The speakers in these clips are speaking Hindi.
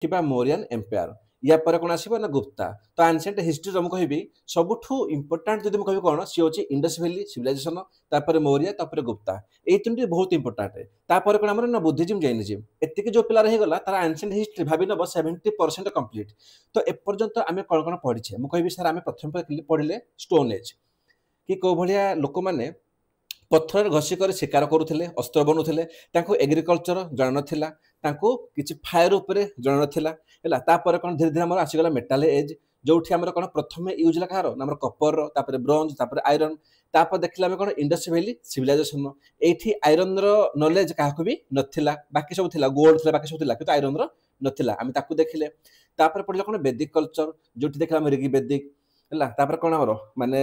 किबा मौर्यन एम्पायर या पर कोन आसीबो ना गुप्ता तो एंशिएंट हिस्ट्री रो कहबी सबठु इंपोर्टेंट जदि कहबी कोन सी होची इंडस वैली सिविलाइजेशन तापर मौर्य तापर गुप्ता ए तीनटी बहुत इंपोर्टेंट है तापर कोन हमर ना बुद्धिज्म जैनिज्म एतिके जो पिला रही गला तार एंशिएंट हिस्ट्री भाबी नब 70% कंप्लीट तो ए पर्यंत आमे कोन कोन पढिछे मु कहबी सर आमे प्रथम पढिले स्टोन एज कि को भलिया लोक माने पत्थर घसी कर शिकार करुले अस्त्र बनूले एग्रिकल्चर जन नाला किसी फायर उपरे जन नाला तापर कौन धीरे धीरे आसीगला मेटाल एज जो कौन प्रथम यूज है कहार ना कपर तापर ब्रोंज तापर आयरन तापर देखला कौन इंडस वैली सिविलाइजेशन ये आयरन नॉलेज क्या भी नाला बाकी सब थिला गोल्ड थिला बाकी सब थिला किंतु आयरन नाला आम देखिले तापर पढ़ला कौन वैदिक कल्चर जो देखला ऋग् वैदिक है तापर कौन आमर माने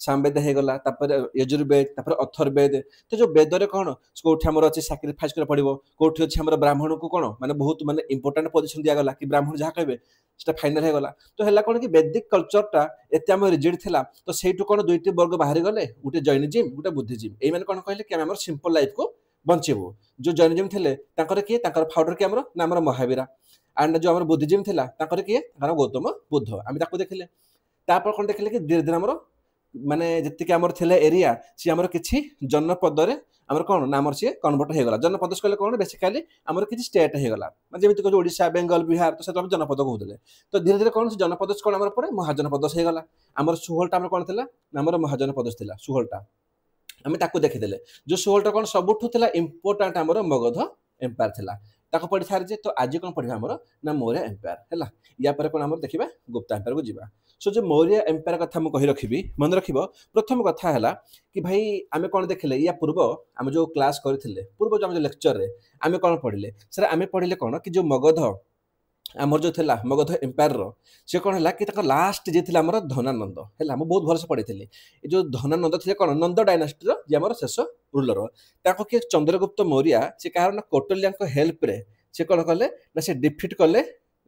सामवेद हो गला तापर यजुर्वेद तापर अथर्वेद तो जो वेद रे कौन कोठी हमर अछि सैक्रिफाइस कर पड़िबो कोठी अछि हमर ब्राह्मण को कौन माने बहुत माने इंपोर्टेंट पोजीशन दिया गला कि ब्राह्मण जहा कहबे सेटा फाइनल हो गला तो हला कौन कि वैदिक कल्चरटा एते हम रिजिड थिला तो सेठु कौन दुईटी वर्ग बाहर गले गुटे जैनिज्म गुटे बुद्धिज्म एई माने कौन कहले कि हमर सिंपल लाइफ को बंचेबो जो जैनिज्म थिले ताकर के ताकर फाउंडर के हमर ना हमर महावीरा एंड जो हमर बुद्धिज्म थिला ताकर के ताकर गौतम बुद्ध हम ताको देखिले तापर कौन देखिले कि धीरे धीरे माने जति आमर थिले एरिया सी आमर किछि जनपद रे आमर कोन नामर सी कन्वर्ट हो गला जनपद कहले कोन बेसिकली आमर किछि स्टेट हो गला माने जेमिति को ओडिसा बेंगल बिहार तो सेत जनपद कहउतले तो धीरे धीरे कोन जनपद कोन आमर परे महाजनपद हो गला आमर 16टा आमर कोन थिला आमर महाजनपद थिला 16टा आमे ताको देखिदेले जो 16टा कोन सबठु थिला इंपोर्टेंट आमर मगध एम्पायर थिला ताको पढ़ी सारी जे तो आज कोन पढ़िबा हमर ना मौर्य एम्पायर हैला या पर कोन हमर देखिबा गुप्ता एम्पायर को जिबा सो जो मौर्य एम्पायर कथा मु कहि रखिबी मन रखिबो प्रथम कथा हैला कि भाई आमे कोन देखिले या पूर्व आमे जो क्लास करथिले पूर्व जो आमे जो लेक्चर रे आमे कोन पढ़िले सर आमे पढ़िले कोन कि जो मगध आमर जो थिला मगध एम्पायर रो से कोन हैला कि तक लास्ट जे थिला हमर धनानंद हैला मु बहुत भरस पढ़िथिले ए जो धनानंद थिले कोन नंद डायनास्टी रो जे हमर शेष रूलर ताको कि चंद्रगुप्त मौर्य से कारण कौटल्या को हेल्प रे से कोन कले ना से डिफीट कले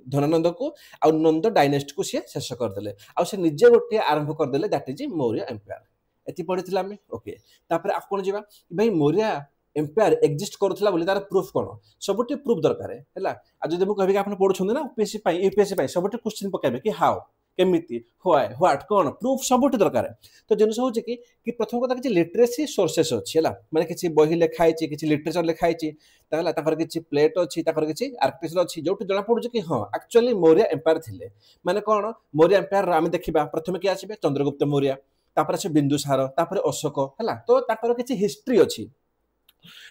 धनानंद को आ नंद डायनेस्टी को सी शेष करदेले आ से निजे गोटे आरंभ करदेले दैट इज मौर्य एम्पायर एति पढ़िथिला हम ओके तापर आ कोन जिबा भाई मौर्य एम्पायर एग्जिस्ट करथला बोली तार प्रूफ कोन सबटे प्रूफ दरकार हैला आ जदि मु कहबी कि आपन पढुछन ना यूपीएससी पाई यूपीएससी पाई सबटे क्वेश्चन पकाबे कि हाउ केमिति व्हाई व्हाट कोन प्रूफ सबटे दरकार तो जिनस हो कि प्रथम कथा कि लिटरेसी सोर्सेस अछि हैला माने किछि बही लेखाइ छि किछि लिटरेचर लेखाइ छि ताला ताकर किछि प्लेट अछि ताकर किछि आर्किटेक्चर अछि जोट जणा पडु कि हां एक्चुअली मौर्य एम्पायर थिले माने कोन मौर्य एम्पायर आमे देखिबा प्रथम कि आसीबे चंद्रगुप्त मौर्य तापर से बिंदुसार तापर अशोक हैला तो ताकर किछि हिस्ट्री अछि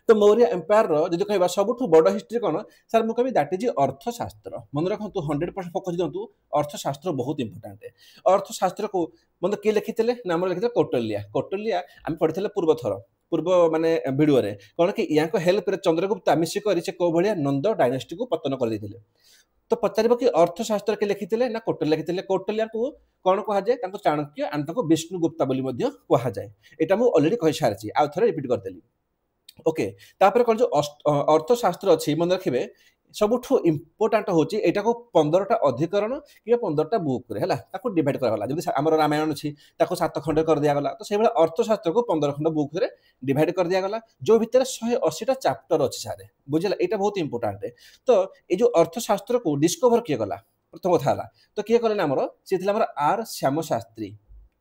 तो मौर्य एम्पायर जदि कहबा सबठु बड़ हिस्ट्री कोन सर मु कहबी दैट इज अर्थशास्त्र मन रखंतु 100% फोकस दियंतु अर्थशास्त्र बहुत इंपोर्टेंट है अर्थशास्त्र को मन के लिखितले नाम लिखितले कौटल्या कौटल्या हम पढ़ितले पूर्व थर पूर्व माने वीडियो रे कोन कि या को हेल्प रे चंद्रगुप्त मिसी करी से को भलिया नंद डायनेस्टी को पतन कर दिथिले तो पचारिबो कि अर्थशास्त्र के लिखितले ना कौटल्या लिखितले कौटल्या को कोन कहा जाय ताको चाणक्य आन ताको विष्णुगुप्ता बोली मध्य कहा जाय एटा मु ऑलरेडी कहि सारछि आ थरे रिपीट कर देली ओके तापर कोन जो अर्थशास्त्र अछि मन रखिबे सबठु इंपोर्टेंट होची एटा को 15टा अधिकरण कि 15टा बुक रे हला ताको डिवाइड करा गला जदि हमर रामायण अछि ताको 7 खंड कर दिया गला तो से बेला अर्थशास्त्र को 15 खंड बुक रे डिवाइड कर दिया गला जो भीतर 180टा चैप्टर अछि सारे बुझला एटा बहुत इंपोर्टेंट है तो ए जो अर्थशास्त्र को डिस्कवर किया गला प्रथम कथा हला तो किए करले हमर से थिला हमर आर श्याम शास्त्री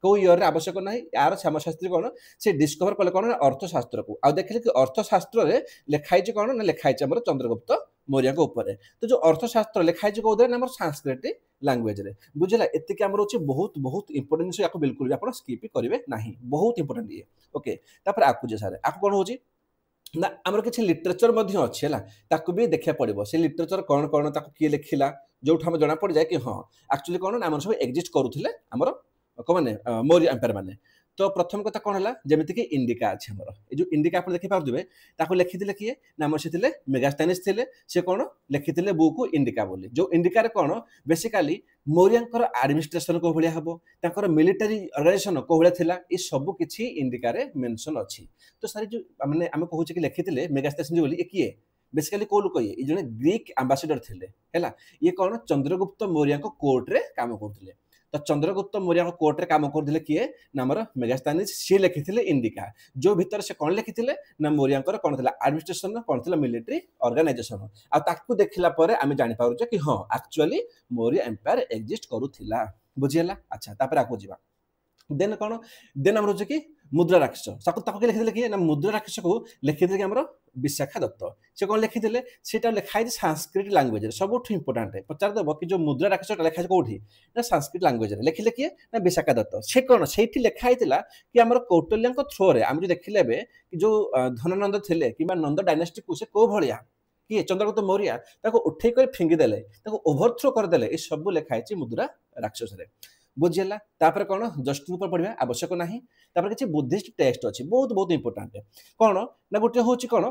को ईयर रे आवश्यक नाही यार श्याम शास्त्री कोन से डिस्कवर कले कोन अर्थशास्त्र को आ देखले कि अर्थशास्त्र रे लिखाइ जे कोन ना लिखाइ जे हमर चंद्रगुप्त मौर्य को ऊपर तो जो अर्थशास्त्र लिखाइ जे को हमर संस्कृत लैंग्वेज रे बुझला एति के हमर होची बहुत बहुत इंपोर्टेंट याको बिल्कुल भी आपण स्किप करिवे नाही बहुत इंपोर्टेंट ये ओके तापर आकु जे सारे आकु कोन होची ना हमर किछि लिटरेचर मध्ये अछि हला ताकू भी देखिया पड़िबो से लिटरेचर कोन कोन ताकू के लिखिला जोठ हम जणा पड़ जाय कि हां एक्चुअली कोन हमर सब एग्जिस्ट करूथिले हमर को माने मौर्य एम्पायर माने तो प्रथम कथा कोन हला जेमिति कि इंडिका अछि हमर ए जो इंडिका आपण देखि पाउदिबे ताको लिखिथिले किए नाम सिथिले मेगास्थेनिस थिले से कोन लिखिथिले बुक इंडिका बोली जो इंडिका रे कोन बेसिकली मौर्यंकर एडमिनिस्ट्रेशन को भलिया हबो ताकर मिलिटरी ऑर्गेनाइजेशन को भलिया थिला ए सब किछि इंडिका रे मेंशन अछि तो सारी जो माने हम कहू कि लिखिथिले मेगास्थेनिस बोली ए किए बेसिकली को लोक ये जने ग्रीक एम्बेसडर थिले हैला ये कोन चंद्रगुप्त मौर्य को कोर्ट रे काम करथिले तो चंद्रगुप्त मौर्य कोर्ट रे काम करथिले किए ना हमर मेगास्थनीज सी लिखिथिले इंडिका जो भीतर से कोन लिखिथिले ना मौर्यंकर कोन थिला एडमिनिस्ट्रेशन कोन थिला मिलिटरी ऑर्गेनाइजेशन आ ताकू देखिला परे आमे जानि पारुछ कि हां एक्चुअली मौर्य एम्पायर एग्जिस्ट करूथिला बुझियला अच्छा तापर आकू जीवा देन कोन देन हमर कि मुद्रा राक्षस ताकू ताकू के लिखिथिले कि ना मुद्रा राक्षस को लिखिथिले कि हमर विशाखा दत्त से कोन लिखिथिले सेटा लिखाइ संस्कृत लैंग्वेज रे सबुठ इंपोर्टेंट है पचार देबो कि जो मुद्रा राक्षस लिखाइ कोठी ना संस्कृत लैंग्वेज रे लिखिले कि ना विशाखा दत्त से कोन सेठी लिखाइतिला कि हमर कौटल्यंक थ्रो रे हम जो देखिले बे कि जो धननंद थिले किबा नंद डायनेस्टी को से को भलिया कि चंद्रगुप्त मौर्य ताको उठै कर फिंगी देले ताको ओवरथ्रो कर देले ए सब लिखाइ मुद्रा राक्षस रे बुझियला तापर कोन जस्ट ऊपर पढिबा आवश्यक नाही तापर किछि बुद्धिस्ट टेक्स्ट अछि बहुत बहुत इंपोर्टेंट कोन ना गोटे होछि कोन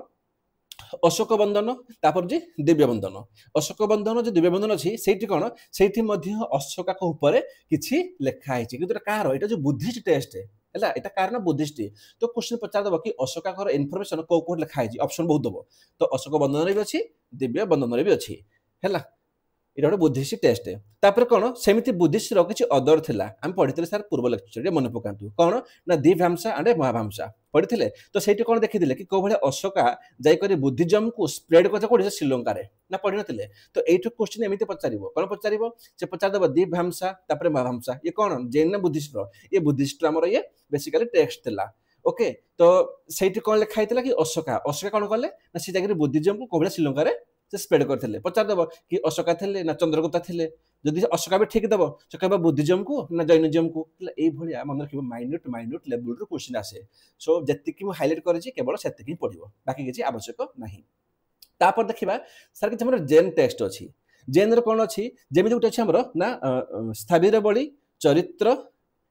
अशोक बंधन तापर जे दिव्य बंधन अशोक बंधन जे दिव्य बंधन अछि सेठी कोन सेठी मध्ये अशोका को ऊपर किछि लेखा आइछि कि कार एटा जो बुद्धिस्ट टेक्स्ट है एटा कारण बुद्धिस्ट तो क्वेश्चन पचार दबो कि अशोका कर इन्फॉर्मेशन को कोड लेखा आइछि ऑप्शन बहुत दबो तो अशोक बंधन रे भी अछि दिव्य बंधन रे भी अछि हैला इटा गोटे बुद्धिस्ट टेस्ट तापर कोन सेमिति बुद्धिस्ट रो किछि अदर थिला हम पढितले सर पूर्व लेक्चर रे मन पकांतु कोन ना दिव्यांशा एंड महाभांशा पढितले तो सेठी कोन देखिदिले कि को भले अशोका जाय करी बुद्धिज्म को स्प्रेड करते कोडी श्रीलंका रे ना पढिनतिले तो एठु क्वेश्चन एमिति पचारिबो कोन पचारिबो से पचार दबो दिव्यांशा तापर महाभांशा ये कोन जैन ना बुद्धिस्ट रो ये बुद्धिस्ट हमर ये बेसिकली टेक्स्ट थिला ओके तो सेठी कोन लिखा हितला कि अशोका अशोका कोन करले ना से जाय करी बुद्धिज्म को कोबळे श्रीलंका रे से स्प्रेड करथिले पचार दबो कि अशोका थिले ना चंद्रगुप्त थिले जदि अशोका भी ठीक दबो से कहबा बुद्धिज्म को ना जैनिज्म को ए भलिया मन रखिबो माइन्यूट लेवल रो क्वेश्चन आसे सो जति कि मु हाइलाइट करछि केवल सेति कि पढिबो बाकी किछि आवश्यक नाही तापर देखिबा सर कि हमर जैन टेक्स्ट अछि जैन रो कोन अछि जेमि गुटे अछि हमर ना स्थावीर बळी चरित्र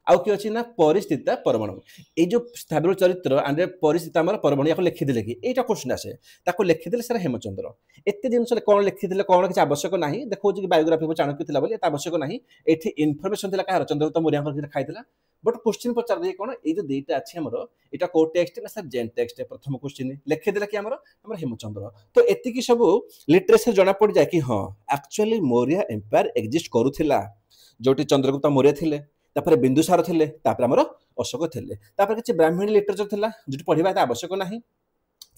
आउ कि अछि ना परिस्थिति परमाणु ए जो स्थावीर चरित्र एंड परिस्थिति हमर परमाणु याको लिखि देले कि एटा क्वेश्चन आसे ताको लिखि देले सर हेमचंद्र एते जिनस कोन लिखि देले कोन कि आवश्यक नाही देखो कि बायोग्राफी को चाणक्य थिला बोली एता आवश्यक नाही एठी इन्फॉर्मेशन थिला का चंद्रगुप्त मौर्य को खाइथिला बट क्वेश्चन पचार दे कोन ए जो देटा अछि हमर एटा को टेक्स्ट ना सर जैन टेक्स्ट प्रथम क्वेश्चन लिखि देला कि हमर हेमचंद्र तो एति कि सब लिटरेचर जणा पड़ जाय कि हां एक्चुअली मौर्य एम्पायर एग्जिस्ट करूथिला जोटी चंद्रगुप्त मौर्य थिले तापर बिंदुसार थिले तापर हमर अशोक थिले तापर किछि ब्राह्मणी लिटरेचर थिला जोटी पढिबा आवश्यक नाही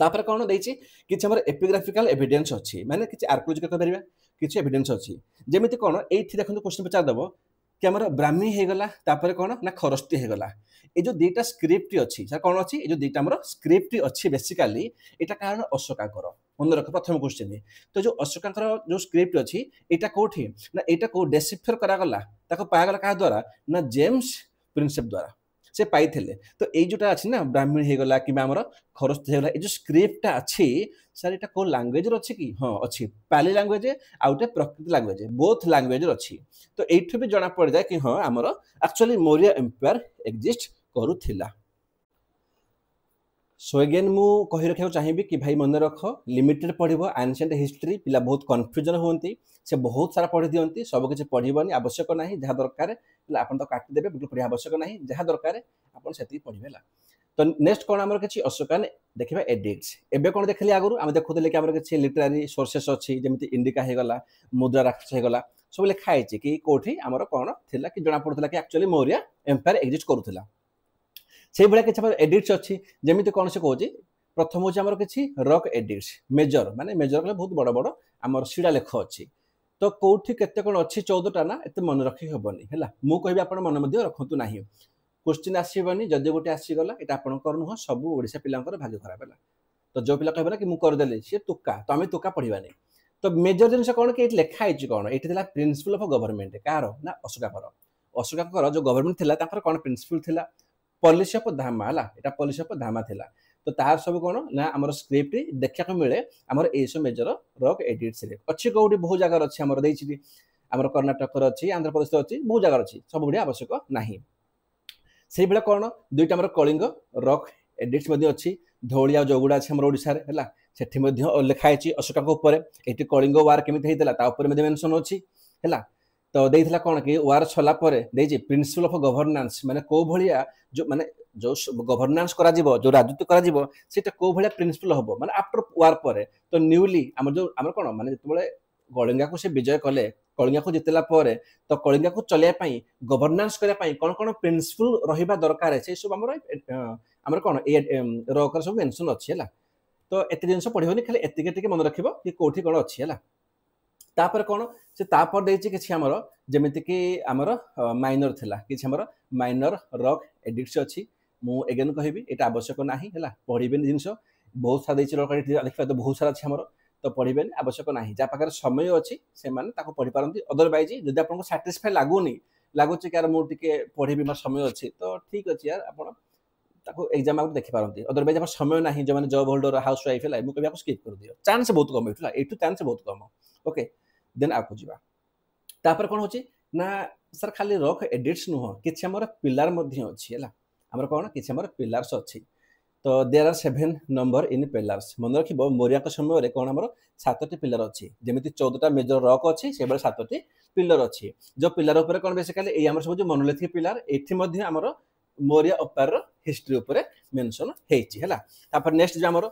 तापर कोन दैछि किछि हमर एपिग्राफिकल एविडेंस अछि माने किछि आर्कियोलॉजिकल कह परिबा किछि एविडेंस अछि जेमिति कोन एथि देखंतु क्वेश्चन पचार दबो कि हमर ब्राह्मणी हे गला तापर कोन ना खरस्ती हे गला ए जो दुईटा स्क्रिप्ट अछि सर कोन अछि ए जो दुईटा हमर स्क्रिप्ट अछि बेसिकली एटा कारण अशोका कर मन रख प्रथम क्वेश्चन तो जो अशोका जो स्क्रिप्ट अछि एटा कोठी ना एटा को डेसिफर करा गला ताको पाया गला का द्वारा ना जेम्स प्रिंसेप द्वारा से पाइथिले तो एई जोटा अछि ना ब्राह्मणी हे गला कि हमर खरस्ती हे गला ए जो स्क्रिप्ट अछि सर एटा को लैंग्वेज रो अछि कि हां अछि पाली लैंग्वेज आउटे प्रकृत लैंग्वेज बोथ लैंग्वेज रो अछि तो एठु भी जणा पड़ जाय कि हां हमर एक्चुअली मौर्य एम्पायर एग्जिस्ट करूथिला सो अगेन मु कहि रखियो चाहिबी कि भाई मन रख लिमिटेड पढिबो एंशिएंट हिस्ट्री पिला बहुत कंफ्यूजन होंती से बहुत सारा पढि दियंती सब किछ पढिबोनी आवश्यक नाही जहा दरकार पिला आपन तो काटि देबे बिल्कुल पढि आवश्यक नाही जहा दरकार आपन सेति पढिबेला तो नेक्स्ट कोन हमर किछ अशोकन देखिबा एडिक्ट्स एबे कोन देखली आगुरु हम देखुतले कि हमर किछ लिटरेरी सोर्सेस अछि जेमिति इंडिका हे गला मुद्रा राक्षस हे गला सब लिखा आइछि कि कोठी हमर कोन थिला कि जणा पडुतला कि एक्चुअली मौर्य एम्पायर एग्जिस्ट करूथिला से भले किछ एडिक्ट्स अछि जेमिति कोन से कहूची प्रथम होची हमर किछ रॉक एडिक्ट्स मेजर माने मेजर कले बहुत बड़ बड़ हमर शिडा लेख अछि तो कोठी केते कोन अछि 14 टा ना एते मन रखि होबनी हैला मु कहबी आपण मन मध्ये रखंतु नाही क्वेश्चन आसीबनी जदि गोटे आसी गला एटा आपण कर नुह सब ओडिसा पिलांकर भाग्य खराब हैला तो जो पिला कहबला कि मु कर देले से तुक्का तो हमें तुक्का पढिबानी तो मेजर जिनस कोन के लेखा आइछि कोन एठी थिला प्रिंसिपल ऑफ गवर्नमेंट कार ना अशोका कर जो गवर्नमेंट थिला ताकर कोन प्रिंसिपल थिला पॉलिसी ऑफ धामा हला एटा पॉलिसी ऑफ धामा थिला तो तार सब कोन ना हमर स्क्रिप्ट देखा को मिले हमर एसो मेजर रॉक एडिट्स रे अछि कोडी बहुत जगह अछि हमर दैछि हमर कर्नाटक र अछि आंध्र प्रदेश अछि बहुत जगह अछि सब गुडी आवश्यक नाही सेहि बेला कोन दुईटा हमर कलिंग रॉक एडिट्स मध्ये अछि धौलिया जोगुडा अछि हमर ओडिसा रे हला सेठी मध्ये लिखा अछि अशोका को ऊपर एठी कलिंग वार केमिति हेतला ता ऊपर मध्ये मेंशन अछि हला तो देइथला कोन कि वार छला परे देइछि प्रिंसिपल ऑफ गवर्नेंस माने को भलिया जो माने जो गवर्नेंस करा जिवो जो राजत्व करा जिवो सेटा को भलिया प्रिंसिपल होबो माने आफ्टर वार परे तो न्यूली हमर जो हमर कोन माने जतबेले कलिंगा को से विजय कले कलिंगा को जितला परे तो कलिंगा को चलिया पई गवर्नेंस करिया पई कोन कोन प्रिंसिपल रहिबा दरकार छै सब हमर कोन ए रकर सब मेंशन अछि हला तो एते जिंस पढिबनी खाली एतिके टिके मन रखिबो कि कोठी कोन अछि हला तापर कोन से तापर देछि कि हमर जेमिति कि हमर माइनर थिला कि हमर माइनर रॉक एडिक्ट अछि मु अगेन कहबी एटा आवश्यक नाही हला पढिबेनी जिंस बहुत सारा देछि रॉक एडिक्ट देखिबा तो बहुत सारा अछि हमर तो पढ़िबेनी आवश्यक नाही जा पाकर समय अछि से माने ताको पढ़ि पारंती अदरवाइज जदि आपन को सैटिस्फाई लागुनी लागुची कि यार मु टिके पढ़िबी मार समय अछि तो ठीक अछि यार आपन ताको एग्जाम आउट देखि पारंती अदरवाइज आपन समय नाही जे माने जॉब होल्डर हाउस वाइफ है मु कबि आपको स्किप कर दियो चांस बहुत कम होइतला एटू चांस बहुत कम ओके देन आपको जीवा तापर कोन होची ना सर खाली रॉक एडिट्स नुह किछ हमर पिलर मध्ये अछि हला हमर कोन किछ हमर पिलर्स अछि तो there are 7 number in pillars मन रखिबो मोरिया के समय रे कोन हमर 7टी पिलर अछि जेमिति 14टा मेजर रॉक अछि सेबे 7टी पिलर अछि जो पिलर ऊपर कोन बेसिकली ए हमर सब जो मोनोलिथिक पिलर एथि मध्ये हमर मोरिया अपार हिस्ट्री ऊपर मेंशन हेछि हला तापर नेक्स्ट जो हमर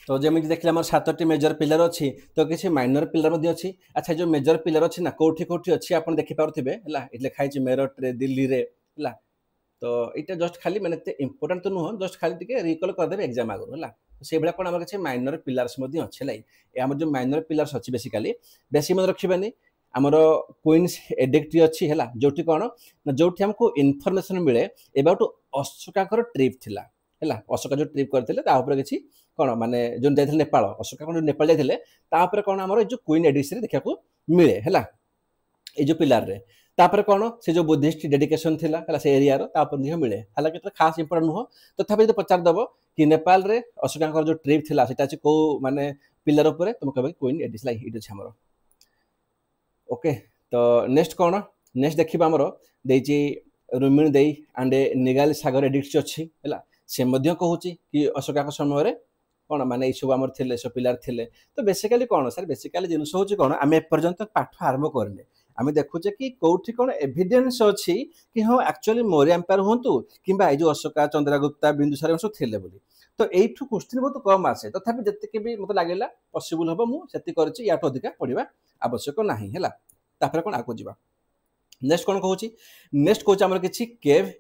तो जेमिति देखले हमर 7टी मेजर पिलर अछि तो किछि माइनर पिलर मध्ये अछि अच्छा जो मेजर पिलर अछि ना कोठी कोठी अछि आपण देखि पारुथिबे हला इतले खाइछि मेरठ रे दिल्ली रे हला तो इटा जस्ट खाली माने ते इंपोर्टेंट तो नुह जस्ट खाली टिके रिकॉल कर देबे एग्जाम आगु हला से बेला कोन हमर किछि माइनर पिलर्स मध्ये अछि लाई ए हमर जो माइनर पिलर्स अछि बेसिकली बेसी मन रखिबानी हमर क्वींस एडिक्ट अछि हला जोटी कोन ना जोटी हमको इंफॉर्मेशन मिले अबाउट अशोका कर ट्रिप थिला हला अशोका जो ट्रिप करथिले ता ऊपर किछि कोन माने जोन जायथिले नेपाल अशोका कोन नेपाल जायथिले ता ऊपर कोन हमर जो क्वीन एडिक्ट रे देखा को मिले हला ए जो पिलर रे तापर कोन से जो बुद्धिस्ट डेडिकेशन थिला हला से एरिया रो तापर दिह मिले हला के खास इंपोर्टेंट नुह तथापि तो पचार दबो कि नेपाल रे अशोका जो ट्रिप थिला सेटा अछि को माने पिलर ऊपर तुम कहबे क्वीन एडिक्ट लाई इट अछि हमर ओके तो नेक्स्ट कोन नेक्स्ट देखिबा हमर देछि रुमिन देई एंड निगाल सागर एडिक्ट अछि हला से मध्य कहूची कि अशोका के समय रे कोन माने ई सब हमर थिले सब पिलर थिले तो बेसिकली कोन सर बेसिकली जिनस होची कोन आमे पर्यंत पाठ आरंभ करले आमे देखुचे कि कोठी कोन एविडेंस अछि कि हां एक्चुअली मौर्य एम्पायर होंतु किबा ए जो अशोका चंद्रगुप्ता बिंदुसार सब थिले बोली तो एठु क्वेश्चन बहुत कम आसे तथापि जत्ते के भी मते लागेला पॉसिबल हबो मु सेति करछि याठ अधिका पढिबा आवश्यक नाही हैला तापर कोन आको जीवा नेक्स्ट कोन कहूची नेक्स्ट कहूची हमर किछि केव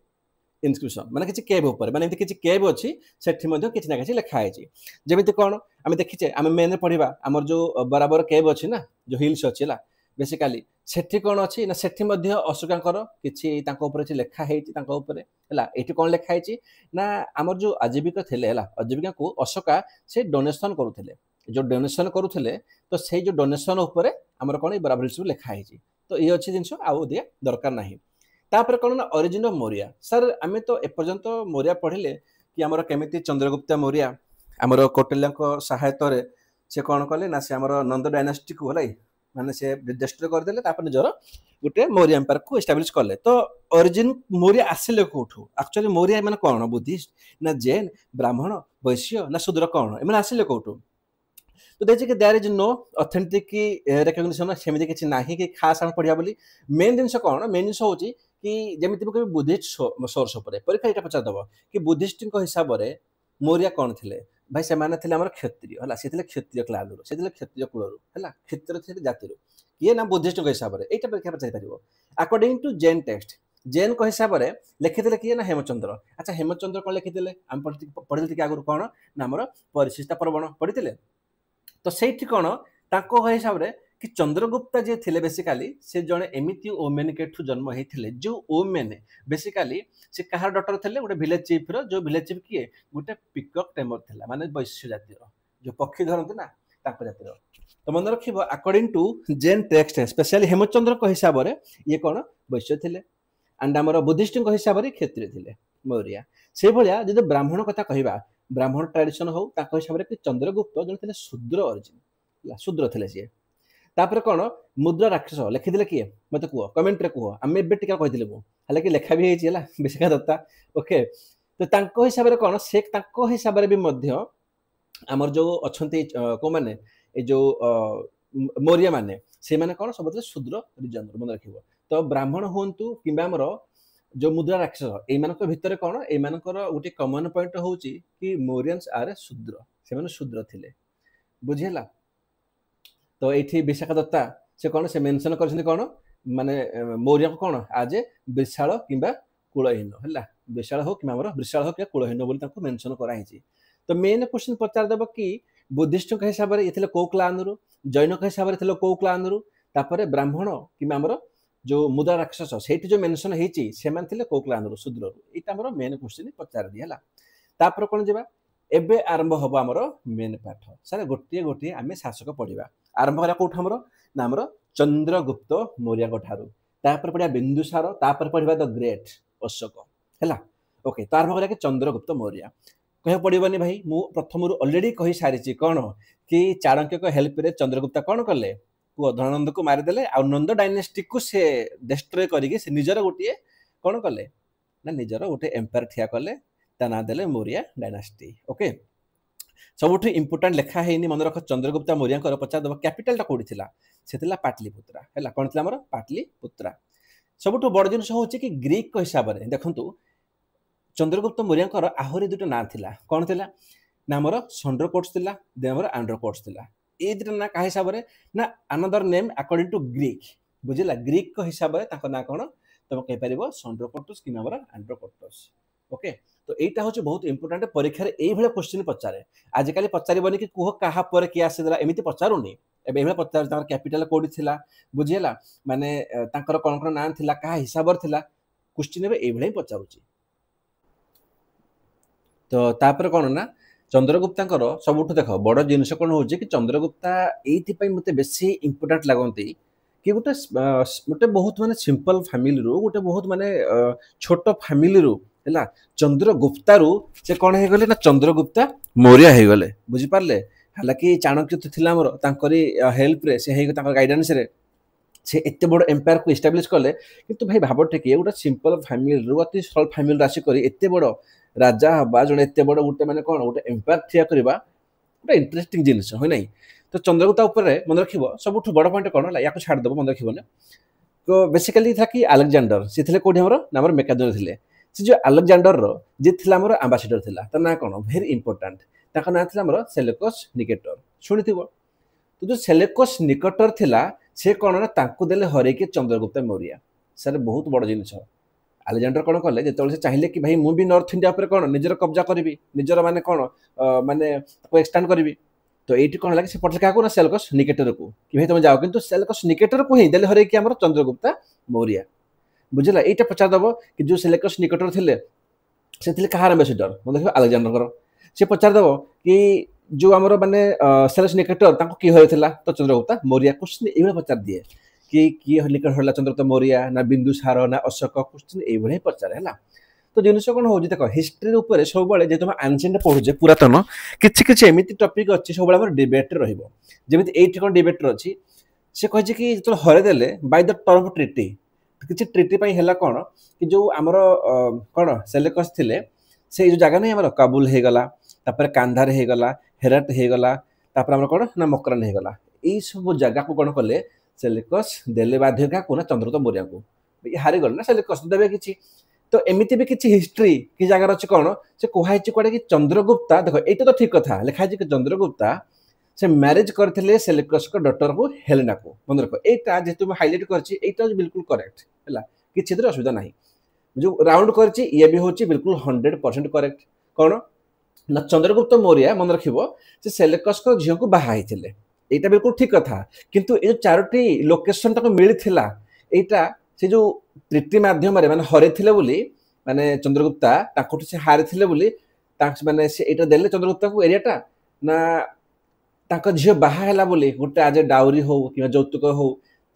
इनस्क्रिप्शन माने किछि केव ऊपर माने किछि केव अछि सेठी मध्ये किछि ना किछि लिखा आइछि जेमिति कोन आमे देखिचे आमे मेन पढिबा हमर जो बराबर केव अछि ना जो हिल्स अछि ला बेसिकली सेठी कोन अछि ना सेठी मध्ये अशोकांकर किछि तांको ऊपर छि लिखा हेछि तांको ऊपर हला एठी कोन लिखा हेछि ना हमर जो आजीविका थिले हला आजीविका को अशोका से डोनेशन करूथिले जो डोनेशन करूथिले तो से जो डोनेशन ऊपर हमर कोन बराबर हिल्स लिखा हेछि तो ये अछि जिंस आउ दिया दरकार नाही तापर कोन ना ओरिजिन ऑफ मौर्य सर आमे तो ए पर्यंत मौर्य पढिले कि हमर केमिति चंद्रगुप्त मौर्य हमर कौटिल्य को सहायता रे से कोन कले ना से हमर नंद डायनास्टी को हलाई माने से डिस्ट्रॉय कर देले तापर निजर गुटे मौर्य एम्पायर को एस्टैब्लिश करले तो ओरिजिन मौर्य आसिले कोठु एक्चुअली मौर्य माने कोन बुद्धिस्ट ना जैन ब्राह्मण वैश्य ना शूद्र कोन माने आसिले कोठु तो देखिए कि देयर इज नो ऑथेंटिक की रिकॉग्निशन सेमिति किछि नाही कि खास हम पढिया बोली मेन जिंस कोन मेन जिंस होची कि जेमिति को बुद्धिस्ट सोर्स ऊपर परीक्षा एटा पचा दबो कि बुद्धिस्ट को हिसाब रे मौर्य कोन थिले भाई से माने थिले हमर क्षत्रिय हला से थिले क्षत्रिय क्लास रो से थिले क्षत्रिय कुल रो हला क्षत्रिय थिले जाति रो ये ना बुद्धिस्ट को हिसाब रे एटा परीक्षा पचा परिबो according to Jain text Jain को हिसाब रे लिखिथिले कि ना हेमचंद्र अच्छा हेमचंद्र कोन लिखिथिले हम पढिथिले कि आगुर कोन ना हमर परिशिष्टा पर्वण पढिथिले तो सेठी कोन ताको हिसाब रे कि चंद्रगुप्ता जे थिले बेसिकली से जने एमिति ओमेन केठु जन्म हेथिले जो ओमेन बेसिकली से कहार डॉटर थिले गोटे विलेज चीफ रो जो विलेज चीफ किए गोटे पिकॉक टेमर थिला माने वैश्य जाति रो जो पक्षी धरंत ना ताको जाति रो तो मन रखिबो according to Jain text specially Hemachandra को हिसाब रे ये कोन वैश्य थिले एंड हमर बुद्धिस्ट को हिसाब रे क्षत्रिय थिले मौर्य से भलिया जदि ब्राह्मण कथा कहिबा ब्राह्मण ट्रेडिशन हो ताको हिसाब रे कि चंद्रगुप्त जने थिले शूद्र ओरिजिन शूद्र थिले से तापर कोन मुद्रा राक्षस लिखि दिले किए मते कुओ कमेंट रे कुओ आमे बे टिका कहि दिले मु हाले कि लेखा भी हेछि हला बेसिका दत्ता ओके तो तांको हिसाब रे कोन से तांको हिसाब रे भी मध्य हमर जो अछंती को माने ए जो मौर्य माने से माने कोन सबते शूद्र रिजन मन रखिबो तो ब्राह्मण होंतु किबा हमर जो मुद्रा राक्षस ए मानक भितरे कोन ए मानकर उठी कॉमन पॉइंट होउची कि मौर्यंस आर शूद्र से माने शूद्र थिले बुझीला। तो ये विशाखा दत्ता से कौन से मेंशन कर कौन माने मौर्य को कौन आज ए विशाल किंबा कूलहीन है विशाल हो कि विशाल हो कि कूलहीन बोली मेंशन कराई। तो मेन क्वेश्चन पचार देव कि बुद्धिस्ट हिसाब से ये कौ क्लान रु जैन हिसाब से कौ क्लान रु तापर ब्राह्मण कि जो मुद्रा राक्षस से जो मेंशन होती से कौ क्लान रु शूद्र रु यहाँ मेन क्वेश्चन पचार दिया तापर कौन जा एबे आरंभ हम आमर मेन पाठ सारे गोटे गोटे आम शासक पढ़ा आरंभ करा कौट आमर ना आमर चंद्रगुप्त मौर्य ठारू तापर पढ़ा बिंदुसार तापर पढ़ा द ग्रेट अशोक है ओके। तो आरंभ करा चंद्रगुप्त मौर्य कह पड़ोनी भाई मु प्रथम अलरेडी कही सारी कौन कि चाणक्य हेल्प रे चंद्रगुप्त कौन कले पुओ धनानंद को मारिदेले आ नंद डायनेस्टी को से डिस्ट्रॉय करके से निजर गोटे कौन कले ना निजर गोटे एम्पायर ठिया कले ता ना देले मौर्य डायनेस्टी ओके। सबुठ इंपोर्टाट लिखा है मन रख चंद्रगुप्त मौर्य पचार दब कैपिटल कौटी थिला से थिला पाटलिपुत्रा है कौन थिला हमर पाटलिपुत्रा। सबुठ बड़ जिनिस होची कि ग्रीक हिसाब से देखंतु चंद्रगुप्त मौर्य आहरी दुटा ना थिला कौन थिला ना हमर संड्रोकोट्स थिला दे हमर आंड्रोकोट्स थिला ए दुटा ना का हिसाब से ना another name according to Greek बुझिला ग्रीक हिसाब से ताको ना कौन तुम कहि परिबो संड्रोकोट्स कि हमर आंड्रोकोट्स ओके। तो यहाँ हूँ बहुत इंपोर्टाट परीक्षा ये क्वेश्चन पचारे आजिकल पचारबनी कि कह क्या पर किए आसीदेला एमती पचारूनी एवं पचार कैपिटल कौटी थिला बुझीला माने कौन कौन ना थिला क्या हिसाब से थिला क्वेश्चन ये पचारूची। तो तापर कौन ना चंद्रगुप्ता सबुठ देख बड़ जिनस कौन हो चंद्रगुप्ता ये मत बेसी इंपोर्टाट लगती कि गोटे गोटे बहुत माने सिंपल फैमिली रू गोटे बहुत माने छोट फैमिली रू है चंद्रगुप्ता रू से कौन हो गले ना चंद्रगुप्ता मौर्य हो गले बुझीपारे। हालांकि चाणक्य तो थिला मोर तांकरी हेल्प रे से गाइडेंस रे से एत बड़ एम्पायर को एस्टाब्लिश कले किंतु भाई भाव टेक गोटे सिंपल फैमिली रू अति सरल फैमिली आसिक एत बड़ राजा हवा जड़े एत बड़ गोटे माने कौन गोटे एम्पायर ठिया करवा गोटे इंटरेस्टिंग जिनिस है ना। तो चंद्रगुप्ता उपर मन रख सबुठ बड़ पॉइंट कौन है या छाड़देव मन रखने तो बेसिकली था कि आलेक्जेंडर सी थे कौटी हमर मेकाडोर थे से जो आलेक्जेंडर जी थी आंबासीडर थिला तार ना कौन भेरी इंपोर्टाट ताका ना थिला सेलेकस निकेटर शुणी तो जो सेलेकस निकटर थिला से कौन ना तांको देले हरेके चंद्रगुप्त मौर्य सर बहुत बड़ जिनिस आलेक्जेंडर कौन कले जो चाहिए कि भाई मुझे नॉर्थ इंडिया पर कौन निजर कब्जा करी निजर माने कौन माने एक्सटेंड करी। तो ये कौन लगे से पठे क्या सेलेकस निकेटर को कि भाई तुम जाओ किंतु सेलेकस निकेटर को ही देले हरेके हमर चंद्रगुप्त मौर्य बुझला। यहाँ पचारदेव कि जो सेलेकस निकटर थे से कहार एम्बासीडर मैं देख आलेक्जेंडर से पचारदेव कि जो आमर माने सेलेकस निकटर किए होता तो चंद्रगुप्त मौर्य क्वेश्चन ये पचार दिए कि किए निकट होला चंद्रगुप्त मौर्य ना बिंदुसार ना अशोक क्वेश्चन ये पचारे है। तो जिन कौन हो देख हिस्ट्री उपर सब जेहतु एंशिएंट पढ़ुचे पुरातन किसी एमती टपिक अच्छी सब डिबेट रही कौन डिबेट अच्छी से कही कि जो हरदेले बाय द टर्म ट्रिटी किसी ट्रिटी है कौन कि जो आमर कौन सेलेकस थे से जो जगह नहीं आम काबुल हो गला कांधार हो गला हेराट हो गला आम कौन ना मकरान हो गला यही सब जगह को कौन कले सेलेकस देले बाध्य क्या ना चंद्रगुप्त मौर्य को हारी गले ना सेलेकस देवे कि तो एमती भी किसी हिस्ट्री कि जगार अच्छे कौन से कहुई कौटे कि चंद्रगुप्ता देख ये तो ठीक कथा लिखाई कि चंद्रगुप्ता से मैरिज करते सेलेकस को डॉटर को हेलेना को मन रख यहाँ जेहतु मैं हाइलाइट कर बिल्कुल करेक्ट है किसी असुविधा ना जो राउंड कर भी हूँ बिल्कुल 100% करेक्ट कौन ना चंद्रगुप्त मौर्य मन रख सेलेकस को झील को बाहर यहाँ बिल्कुल ठीक कथा किंतु ये चारोटी लोकेशन तक मिलता यहाँ से जो ट्रिटी मध्यम माने हरैथिले बोली माने चंद्रगुप्ता ताकठु से हारिथिले बोली माने से एटा देले चंद्रगुप्ता को एरियाटा ना ताको झियो बाहा हैला बोली गोटे आज डाउरी हो कि यौतुक हो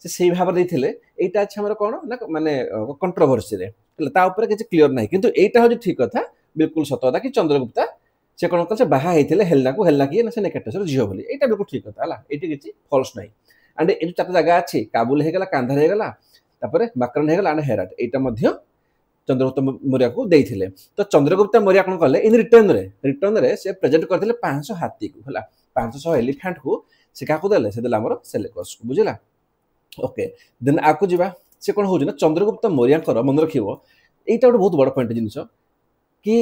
से सही भाव देथिले एटा अच्छा हमर कोन ना माने कंट्रोवर्सी रे ता ऊपर किछ क्लियर नाही किंतु एटा हो ठीक कथा बिल्कुल सत कथा कि चंद्रगुप्ता से कोन कल से बाहा हेथिले हेलना को हेलना कि ना से नेकेटसर झियो बोली एटा बिल्कुल ठीक कथा हला एटी किछ फॉल्स नाही एंड ए चार जगह अछि काबुल हे गला कांधार हे गला तापर मकरन हे गला एंड हेराट एटा मध्य चंद्रगुप्त मौर्य को देइथिले तो चंद्रगुप्त मौर्य कोन कले इन रिटर्न रे से प्रेजेंट करथिले 500 हाथी को हला 500 एलिफेंट को से का को देले से देला हमर सेलेकस को बुझिला ओके देन आकु जिबा से कोन हो ना चंद्रगुप्त मौर्य मन रखिबो एटा बहुत बड़ पॉइंट जिनिस कि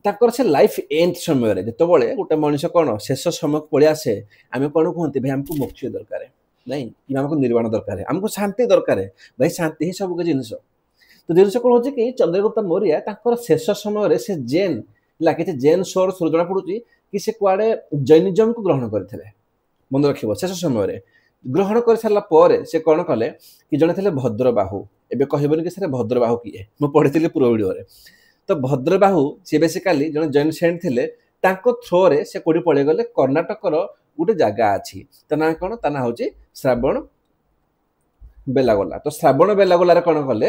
ତାଙ୍କର ସେ ଲାଇଫ ଏଣ୍ଡ ସମୟରେ ଯେତେବେଳେ ଗୋଟେ ମଣିଷ କ'ଣ ଶେଷ ସମୟକୁ ପଳେଇ ଆସେ ଆମେ କ'ଣ କୁହନ୍ତି ଭାଇ ଆମକୁ ମୋକ୍ଷ ଦରକାର ନାଇଁ କି ଆମକୁ ନିର୍ବାଣ ଦରକାର ଆମକୁ ଶାନ୍ତି ଦରକାର ଭାଇ ଶାନ୍ତି ହିଁ ସବୁ କିଛି ଜିନିଷ ତ ଜିନିଷ କ'ଣ ହେଉଛି କି ଚନ୍ଦ୍ରଗୁପ୍ତ ମୌର୍ୟ ତାଙ୍କର ଶେଷ ସମୟରେ ସେ ଜେନ୍ ହେଲା କିଛି ଜେନ୍ ସୋର୍ସରୁ ଜଣାପଡ଼ୁଛି କି ସେ କୁଆଡ଼େ ଜୈନିଜମକୁ ଗ୍ରହଣ କରିଥିଲେ ମନେ ରଖିବ ଶେଷ ସମୟରେ ଗ୍ରହଣ କରିସାରିଲା ପରେ ସେ କ'ଣ କଲେ କି ଜଣେ ଥିଲେ ଭଦ୍ରବାହୁ ଏବେ କହିବନି କି ସେଟା ଭଦ୍ରବାହୁ କିଏ ମୁଁ ପଢ଼ିଥିଲି ପୂର୍ବ ଭିଡ଼ିଓରେ ତ ଭଦ୍ରବାହୁ ସେ ବେସିକାଲି ଜଣେ ଜୈନ ସେଣ୍ଟ ଥିଲେ ତାଙ୍କ ଥ୍ରୋରେ ସେ କୋଉଠି ପଳେଇଗଲେ କର୍ଣ୍ଣାଟକର ଗୋଟେ ଜାଗା ଅଛି ତା ନାଁ କ'ଣ ତା ନାଁ ହେଉଛି ଶ୍ରାବଣ ବେଲାଗୋଲା ତ ଶ୍ରାବଣ ବେଲାଗୋଲାରେ କ'ଣ କଲେ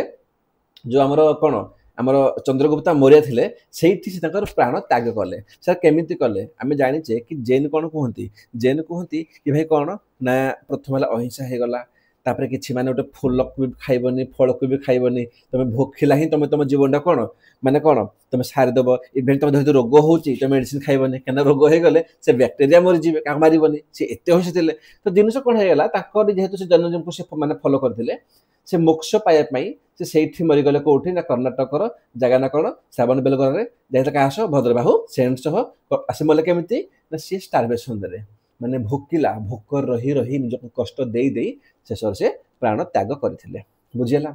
ଯେଉଁ ଆମର କ'ଣ ଆମର ଚନ୍ଦ୍ରଗୁପ୍ତ ମୌର୍ୟ ଥିଲେ ସେଇଠି ସେ ତାଙ୍କର ପ୍ରାଣ ତ୍ୟାଗ କଲେ ସାର୍ କେମିତି କଲେ ଆମେ ଜାଣିଛେ କି ଜୈନ କ'ଣ କୁହନ୍ତି ଜୈନ କୁହନ୍ତି କି ଭାଇ କ'ଣ ନା ପ୍ରଥମ ହେଲା ଅହିଂସା ହେଇଗଲା ତାପରେ କିଛି ମାନେ ଗୋଟେ ଫୁଲକୁ ବି ଖାଇବନି ଫଳକୁ ବି ଖାଇବନି ତମେ ଭୋକିଲା ହିଁ ତମେ ତମ ଜୀବନଟା କ'ଣ ମାନେ କ'ଣ ତମେ ସାରିଦେବ ଇଭେନ୍ ତମେ ଯଦି ରୋଗ ହେଉଛି ତମେ ମେଡ଼ିସିନ ଖାଇବନି କାହିଁକିନା ରୋଗ ହେଇଗଲେ ସେ ବ୍ୟାକ୍ଟେରିଆ ମରିଯିବେ କାହାକୁ ମାରିବନି ସେ ଏତେ ଅହିଂସା ଥିଲେ ତ ଜିନିଷ କ'ଣ ହେଇଗଲା ତାଙ୍କର ଯେହେତୁ ସେ ଜନ୍ମଜୀବନକୁ ସେ ମାନେ ଫଲୋ କରିଥିଲେ ସେ ମୋକ୍ଷ ପାଇବା ପାଇଁ ସେ ସେଇଠି ମରିଗଲେ କୋଉଠି ନା କର୍ଣ୍ଣାଟକର ଜାଗା ନା କ'ଣ ଶ୍ରାବଣ ବେଲଗୋଲାରେ ଯାଇଥିଲେ କାହା ସହ ଭଦ୍ରବାହୁ ସେଣ୍ଟ ସହ ଆସି ମଲେ କେମିତି ନା ସିଏ ଷ୍ଟାରଭେସନରେ ମାନେ ଭୋକିଲା ଭୋକର ରହି ରହି ନିଜକୁ କଷ୍ଟ ଦେଇ ଦେଇ ଶେଷରେ ସେ ପ୍ରାଣ ତ୍ୟାଗ କରିଥିଲେ ବୁଝିହେଲା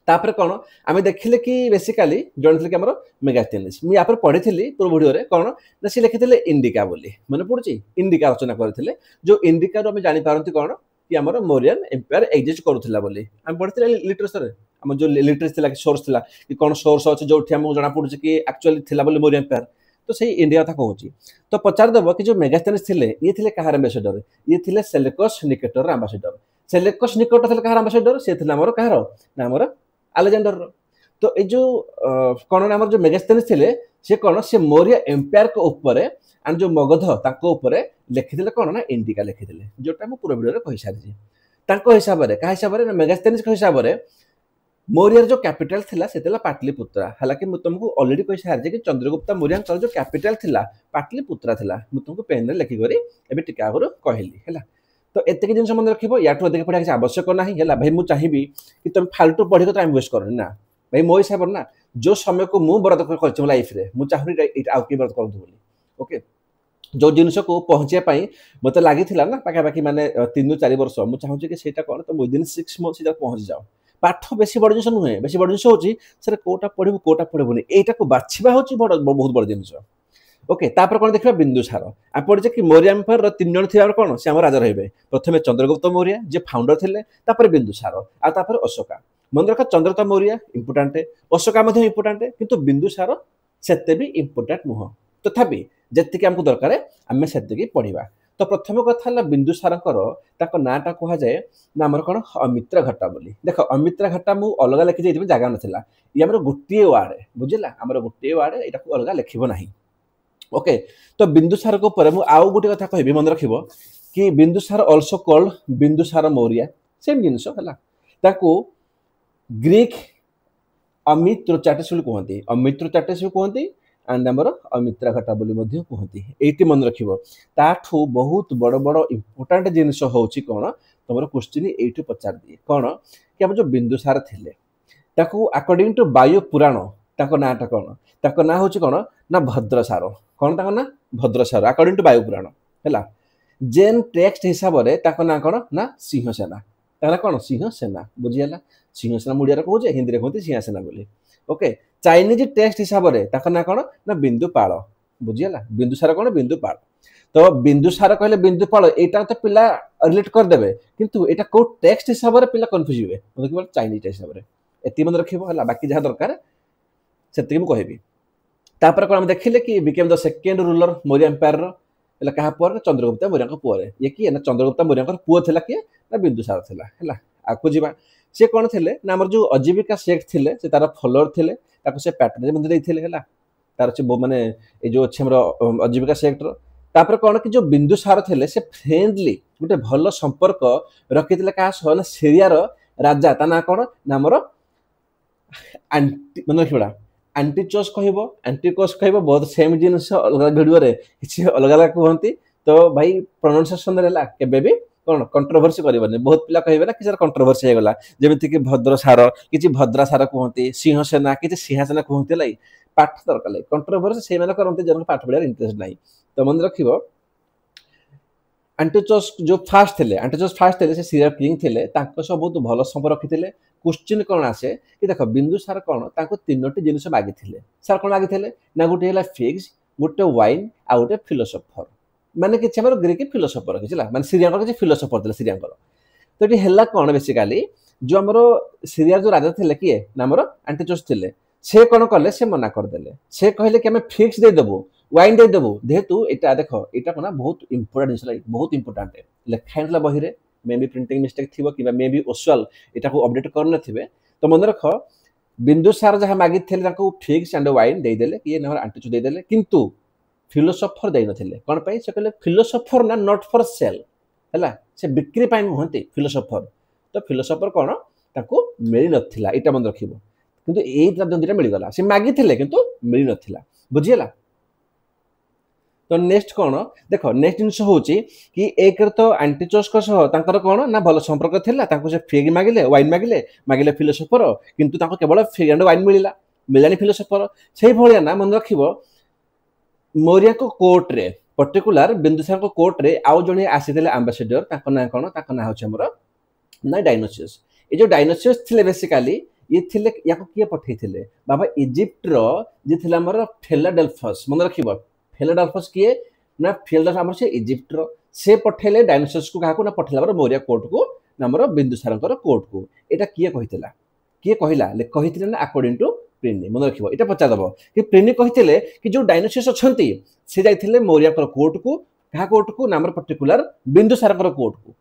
ତାପରେ କ'ଣ ଆମେ ଦେଖିଲେ କି ବେସିକାଲି ଜଣେ ଥିଲେ କି ଆମର ମେଗାସ୍ଥେନିସ୍ ମୁଁ ୟା ପରେ ପଢ଼ିଥିଲି ପୂର୍ବ ଭିଡ଼ିଓରେ କ'ଣ ନା ସେ ଲେଖିଥିଲେ ଇଣ୍ଡିକା ବୋଲି ମନେ ପଡ଼ୁଛି ଇଣ୍ଡିକା ରଚନା କରିଥିଲେ ଯେଉଁ ଇଣ୍ଡିକାରୁ ଆମେ ଜାଣିପାରନ୍ତି କ'ଣ କି ଆମର ମୌର୍ୟାନ୍ ଏମ୍ପାୟାର ଏକ୍ଜିଷ୍ଟ କରୁଥିଲା ବୋଲି ଆମେ ପଢ଼ିଥିଲେ ଲିଟରେଚରରେ ଆମର ଯେଉଁ ଲିଟରେଚର ଥିଲା କି ସୋର୍ସ ଥିଲା କି କ'ଣ ସୋର୍ସ ଅଛି ଯେଉଁଠି ଆମକୁ ଜଣାପଡ଼ୁଛି କି ଆକ୍ଚୁଆଲି ଥିଲା ବୋଲି ମୌର୍ୟ ଏମ୍ପାୟାର ତ ସେଇ ଇଣ୍ଡିଆ କଥା କହୁଛି ତ ପଚାରିଦେବ କି ଯେଉଁ ମେଗାସ୍ଥେନିସ୍ ଥିଲେ ଇଏ ଥିଲେ କାହାର ଆମ୍ବାସେଡର ଇଏ ଥିଲେ ସେଲେକସ୍ ନିକେଟରର ଆମ୍ବାସେଡର ସେଲେକସ୍ ନିକଟ ଥିଲେ କାହାର ଆମ୍ବାସେଡର ସେ ଥିଲେ ଆମର କାହାର ନା ଆମର ଆଲେକ୍ଜାଣ୍ଡରର ତ ଏଇ ଯେଉଁ କ'ଣ ନା ଆମର ଯେଉଁ ମେଗାସ୍ଥେନିସ୍ ଥିଲେ ସେ କ'ଣ ସେ ମୌର୍ୟ ଏମ୍ପାୟାରଙ୍କ ଉପରେ ଆଣ୍ଡ ଯେଉଁ ମଗଧ ତାଙ୍କ ଉପରେ ଲେଖିଥିଲେ କ'ଣ ନା ଇଣ୍ଡିକା ଲେଖିଥିଲେ ଯେଉଁଟା ମୁଁ ପୂର୍ବ ଭିଡ଼ିଓରେ କହିସାରିଛି ତାଙ୍କ ହିସାବରେ କାହା ହିସାବରେ ନା ମେଗାସ୍ଥେନିସ୍ଙ୍କ ହିସାବରେ ମୌର୍ୟର ଯେଉଁ କ୍ୟାପିଟାଲ ଥିଲା ସେ ଥିଲା ପାଟଲିପୁତ୍ରା ହାଲାକି ମୁଁ ତୁମକୁ ଅଲରେଡ଼ି କହିସାରିଛି କି ଚନ୍ଦ୍ରଗୁପ୍ତ ମୌର୍ୟଙ୍କର ଯେଉଁ କ୍ୟାପିଟାଲ ଥିଲା ପାଟଲିପୁତ୍ରା ଥିଲା ମୁଁ ତୁମକୁ ପେନ୍ରେ ଲେଖିକରି ଏବେ ଟିକେ ଆଗରୁ କହିଲି ହେଲା ତ ଏତିକି ଜିନିଷ ମନେ ରଖିବ ୟାଠୁ ଅଧିକ ପଢ଼ିବା କିଛି ଆବଶ୍ୟକ ନାହିଁ ହେଲା ଭାଇ ମୁଁ ଚାହିଁବି କି ତୁମେ ଫାଲତୁ ପଢ଼ିକି ଟାଇମ୍ ୱେଷ୍ଟ କରନି ନା ଭାଇ ମୋ ହିସାବରେ ନା ଯେଉଁ ସମୟକୁ ମୁଁ ବରାଦ କରିଛି ମୋ ଲାଇଫରେ ମୁଁ ଚାହୁଁନି ଏଇଟା ଆଉ କିଏ ବରାଦ କରନ୍ତୁ ବୋଲି ଓକେ ଯେଉଁ ଜିନିଷକୁ ପହଞ୍ଚିବା ପାଇଁ ମୋତେ ଲାଗିଥିଲା ନା ପାଖାପାଖି ମାନେ 3 ରୁ 4 ବର୍ଷ ମୁଁ ଚାହୁଁଛି କି ସେଇଟା କ'ଣ ତ ୱିଦିନ୍ 6 ମନ୍ଥ ସେଇଟା ପହଞ୍ଚିଯାଅ ପାଠ ବେଶୀ ବଡ଼ ଜିନିଷ ନୁହେଁ ବେଶୀ ବଡ଼ ଜିନିଷ ହେଉଛି ସେଟା କୋଉଟା ପଢ଼ିବୁ କୋଉଟା ପଢ଼ିବୁନି ଏଇଟାକୁ ବାଛିବା ହେଉଛି ବହୁତ ବଡ଼ ଜିନିଷ ଓକେ ତାପରେ କ'ଣ ଦେଖିବା ବିନ୍ଦୁସାର ଆମେ ପଢ଼ିଛେ କି ମୌର୍ୟ ଏମ୍ପାୟାରର 3 ଜଣ ଥିବାବେଳେ କ'ଣ ସେ ଆମର ରାଜା ରହିବେ ପ୍ରଥମେ ଚନ୍ଦ୍ରଗୁପ୍ତ ମୌର୍ୟ ଯିଏ ଫାଉଣ୍ଡର ଥିଲେ ତାପରେ ବିନ୍ଦୁସାର ଆଉ ତାପରେ ଅଶୋକା ମନେ ରଖ ଚନ୍ଦ୍ରଗୁପ୍ତ ମୌର୍ୟ ଇମ୍ପୋର୍ଟାଣ୍ଟ ଅଶୋକା ମଧ୍ୟ ଇମ୍ପୋର୍ଟାଣ୍ଟ କିନ୍ତୁ ବିନ୍ଦୁସାର ସେତେ ବି ଇମ୍ପୋର୍ଟାଣ୍ଟ ନୁହଁ ତଥାପି ଯେତିକି ଆମକୁ ଦରକାର ଆମେ ସେତିକି ପଢ଼ିବା ତ ପ୍ରଥମ କଥା ହେଲା ବିନ୍ଦୁସାରଙ୍କର ତାଙ୍କ ନାଁଟା କୁହାଯାଏ ନା ଆମର କ'ଣ ଅମିତ୍ର ଘଟା ବୋଲି ଦେଖ ଅମିତ୍ର ଘଟା ମୁଁ ଅଲଗା ଲେଖିଛି ଏଇଥିପାଇଁ ଜାଗା ନଥିଲା ଇଏ ଆମର ଗୋଟିଏ ୱାର୍ଡ ବୁଝିଲା ଆମର ଗୋଟିଏ ୱାର୍ଡ ଏଇଟାକୁ ଅଲଗା ଲେଖିବ ନାହିଁ ଓକେ ତ ବିନ୍ଦୁସାରଙ୍କ ଉପରେ ମୁଁ ଆଉ ଗୋଟେ କଥା କହିବି ମନେ ରଖିବ କି Bindusara also called Bindusara Maurya same ଜିନିଷ ହେଲା ତାକୁ ଗ୍ରୀକ୍ ଅମିତ୍ରୋଚାଟେସ୍ ବୋଲି କୁହନ୍ତି ଅମିତ୍ରୋଚାଟେସ୍ ବି କୁହନ୍ତି ଆଣ୍ଡ ଆମର ଅମିତ୍ରା ଘଟା ବୋଲି ମଧ୍ୟ କୁହନ୍ତି ଏଇଠି ମନେ ରଖିବ ତାଠୁ ବହୁତ ବଡ଼ ବଡ଼ ଇମ୍ପୋର୍ଟାଣ୍ଟ ଜିନିଷ ହେଉଛି କ'ଣ ତମର କ୍ୱେଶ୍ଚିନ୍ ଏଇଠୁ ପଚାରିଦିଏ କ'ଣ କି ଆମର ଯେଉଁ ବିନ୍ଦୁସାର ଥିଲେ ତାକୁ ଆକର୍ଡିଂ ଟୁ ବାୟୁ ପୁରାଣ ତାଙ୍କ ନାଁଟା କ'ଣ ତାଙ୍କ ନାଁ ହେଉଛି କ'ଣ ନା ଭଦ୍ରସାର କ'ଣ ତାଙ୍କ ନାଁ ଭଦ୍ରସାର ଆକର୍ଡିଂ ଟୁ ବାୟୁ ପୁରାଣ ହେଲା ଜେନ୍ ଟେକ୍ସଟ ହିସାବରେ ତାଙ୍କ ନାଁ କ'ଣ ନା ସିଂହସେନା ତାଙ୍କ ନାଁ କ'ଣ ସିଂହସେନା ବୁଝିହେଲା ସିଂହସେନା ମୁଁ ଓଡ଼ିଆରେ କହୁଛେ ହିନ୍ଦୀରେ କୁହନ୍ତି ସିଂହସେନା ବୋଲି ଓକେ ଚାଇନିଜ ଟେକ୍ସଟ ହିସାବରେ ତାଙ୍କ ନାଁ କ'ଣ ନା ବିନ୍ଦୁପାଳ ବୁଝିହେଲା ବିନ୍ଦୁସାର କ'ଣ ବିନ୍ଦୁପାଳ ତ ବିନ୍ଦୁସାର କହିଲେ ବିନ୍ଦୁପାଳ ଏଇଟା ତ ପିଲା ରିଲେଟ୍ କରିଦେବେ କିନ୍ତୁ ଏଇଟା କୋଉ ଟେକ୍ସଟ ହିସାବରେ ପିଲା କନଫ୍ୟୁଜ ହେବେ ଦେଖିବ ଚାଇନିଜ ଟେକ୍ସଟ ହିସାବରେ ଏତିକି ମନେ ରଖିବ ହେଲା ବାକି ଯାହା ଦରକାର ସେତିକି ମୁଁ କହିବି ତାପରେ କ'ଣ ଆମେ ଦେଖିଲେ କି became the second ruler Maurya ଏମ୍ପାୟାରର ହେଲା କାହା ପୁଅରେ ଚନ୍ଦ୍ରଗୁପ୍ତ ମୌର୍ୟଙ୍କ ପୁଅରେ ଇଏ କିଏ ନା ଚନ୍ଦ୍ରଗୁପ୍ତ ମୌର୍ୟଙ୍କର ପୁଅ ଥିଲା କିଏ ନା ବିନ୍ଦୁସାର ଥିଲା ହେଲା ଆଗକୁ ଯିବା ସେ କ'ଣ ଥିଲେ ନା ଆମର ଯେଉଁ ଅଜୀବିକା ସେକ୍ଟ ଥିଲେ ସେ ତାର ଫଲୋଅର ଥିଲେ ତାକୁ ସେ ପ୍ୟାଟ୍ରୋନେଜ ମଧ୍ୟ ଦେଇଥିଲେ ହେଲା ତାର ସେ ମାନେ ଏଇ ଯେଉଁ ଅଛି ଆମର ଅଜୀବିକା ସେକ୍ଟର ତାପରେ କ'ଣ କି ଯେଉଁ ବିନ୍ଦୁସାର ଥିଲେ ସେ ଫ୍ରେଣ୍ଡଲି ଗୋଟେ ଭଲ ସମ୍ପର୍କ ରଖିଥିଲେ କାହା ସହ ନା ସିରିଆର ରାଜା ତା ନାଁ କ'ଣ ନା ଆମର ମାନେ ରଖିବା ଆଣ୍ଟିଚୋସ୍ କହିବ ଆଣ୍ଟିକୋସ୍ କହିବ ବହୁତ ସେମ୍ ଜିନିଷ ଅଲଗା ଭିଡ଼ିଓରେ କିଛି ଅଲଗା ଅଲଗା କୁହନ୍ତି ତ ଭାଇ ପ୍ରନାଉନ୍ସିଏସନରେ ହେଲା କେବେ ବି କ'ଣ କଣ୍ଟ୍ରୋଭର୍ସି କରିବନି ବହୁତ ପିଲା କହିବେ ନା କି ସାର୍ କଣ୍ଟ୍ରୋଭର୍ସି ହେଇଗଲା ଯେମିତିକି ଭଦ୍ରସାର କିଛି ଭଦ୍ରାସାର କୁହନ୍ତି ସିଂହସେନା କିଛି ସିଂହାସେନା କୁହନ୍ତି ହେଲା पाठ दरकार लागे कंट्रोवर्सी से माने करते जन पाठ पढ़ार इंटरेस्ट नहीं तो मन रखिबो आंटिचोस जो फास्ट थे आंटिचोस फास्ट थे से सीरियल किंग थे सब बहुत भल संपर्क रखी थे क्वेश्चन कौन आसे कि देख बिंदुसार कौन तीनोटी जिन मागी सार कौन मागी ना गोटे है फिक्स गोटे वाइन आ गोटे फिलोसोफर माने किसी ग्रीक फिलोसोफर किसी माने सीरिया किसी फिलोसोफर थे सीरिया तो ये है कौन बेसिकाली जो आमर सीरिया जो राजा थे किए नामर आंटिचोस थे से कौन कले से मना करदे से कहले कि आम फिक्स देदेबू वाइन देदेबू जेहेतु यहाँ देख यहाँ कौन बहुत इंपोर्टाट जिन बहुत इंपोर्टाट लिखाई बही में मे बी प्रिंटिंग मिस्टेक थी कि मे बी ओसुआल यहाँ को अपडेट करने तो मन रख बिंदुसार जहाँ मागी फिक्स एंड वाइन देदेले कि आंटिचोस देदेले किंतु फिलोसोफर दे नथिले कौन पे से कहले फिलोसोफर ना नॉट फॉर सेल है से बिक्री पाई नुहति फिलोसोफर तो फिलोसोफर कौन ताको मिली नथिला एटा मन रखिबो किंतु एटा दुटा मिल गला से मागी थिले किंतु मिली नथिला बुझियला तो नेक्स्ट कौन देख नेक्स्ट जिनस होची कि एक तो आंटिचोस को सह तांकर कौन ना भल संपर्क थिला ताको से फिग मागिले वाइन मागिले मागिले फिलोसोफर किंतु ताको केवल fig and wine मिलिला Milani philosopher सेही भलिया ना मन रखिबो मौर्य को कोर्ट रे पर्टिकुलर बिंदुसार को कोर्ट रे आउ जने आसीले एम्बेसडर ताको ना कौन ताको ना होछ हमर ना डायनोसियस ए जो डायनोसियस थिले बेसिकली ये थिले याको किए पठैथिले बाबा इजिप्ट रो जे थिला हमर फिलाडेल्फस मन रखिबो फिलाडेल्फस किए ना फिलाडेल्फस हमर से इजिप्ट रो से पठैले डायनोसियस को काको ना पठैला हमर मौर्य कोर्ट को हमर बिंदुसारकर कोर्ट को एटा किए कहितला किए कहिला ले कहितले ना अकॉर्डिंग टू प्रिनी मन रखिबो एटा पचा दबो कि प्रिनी कहितले कि जो डायनोसियस अछंती से जाइथिले मौर्यकर कोर्ट को कहा कोर्ट को नामर पर्टिकुलर बिंदुसारकर कोर्ट को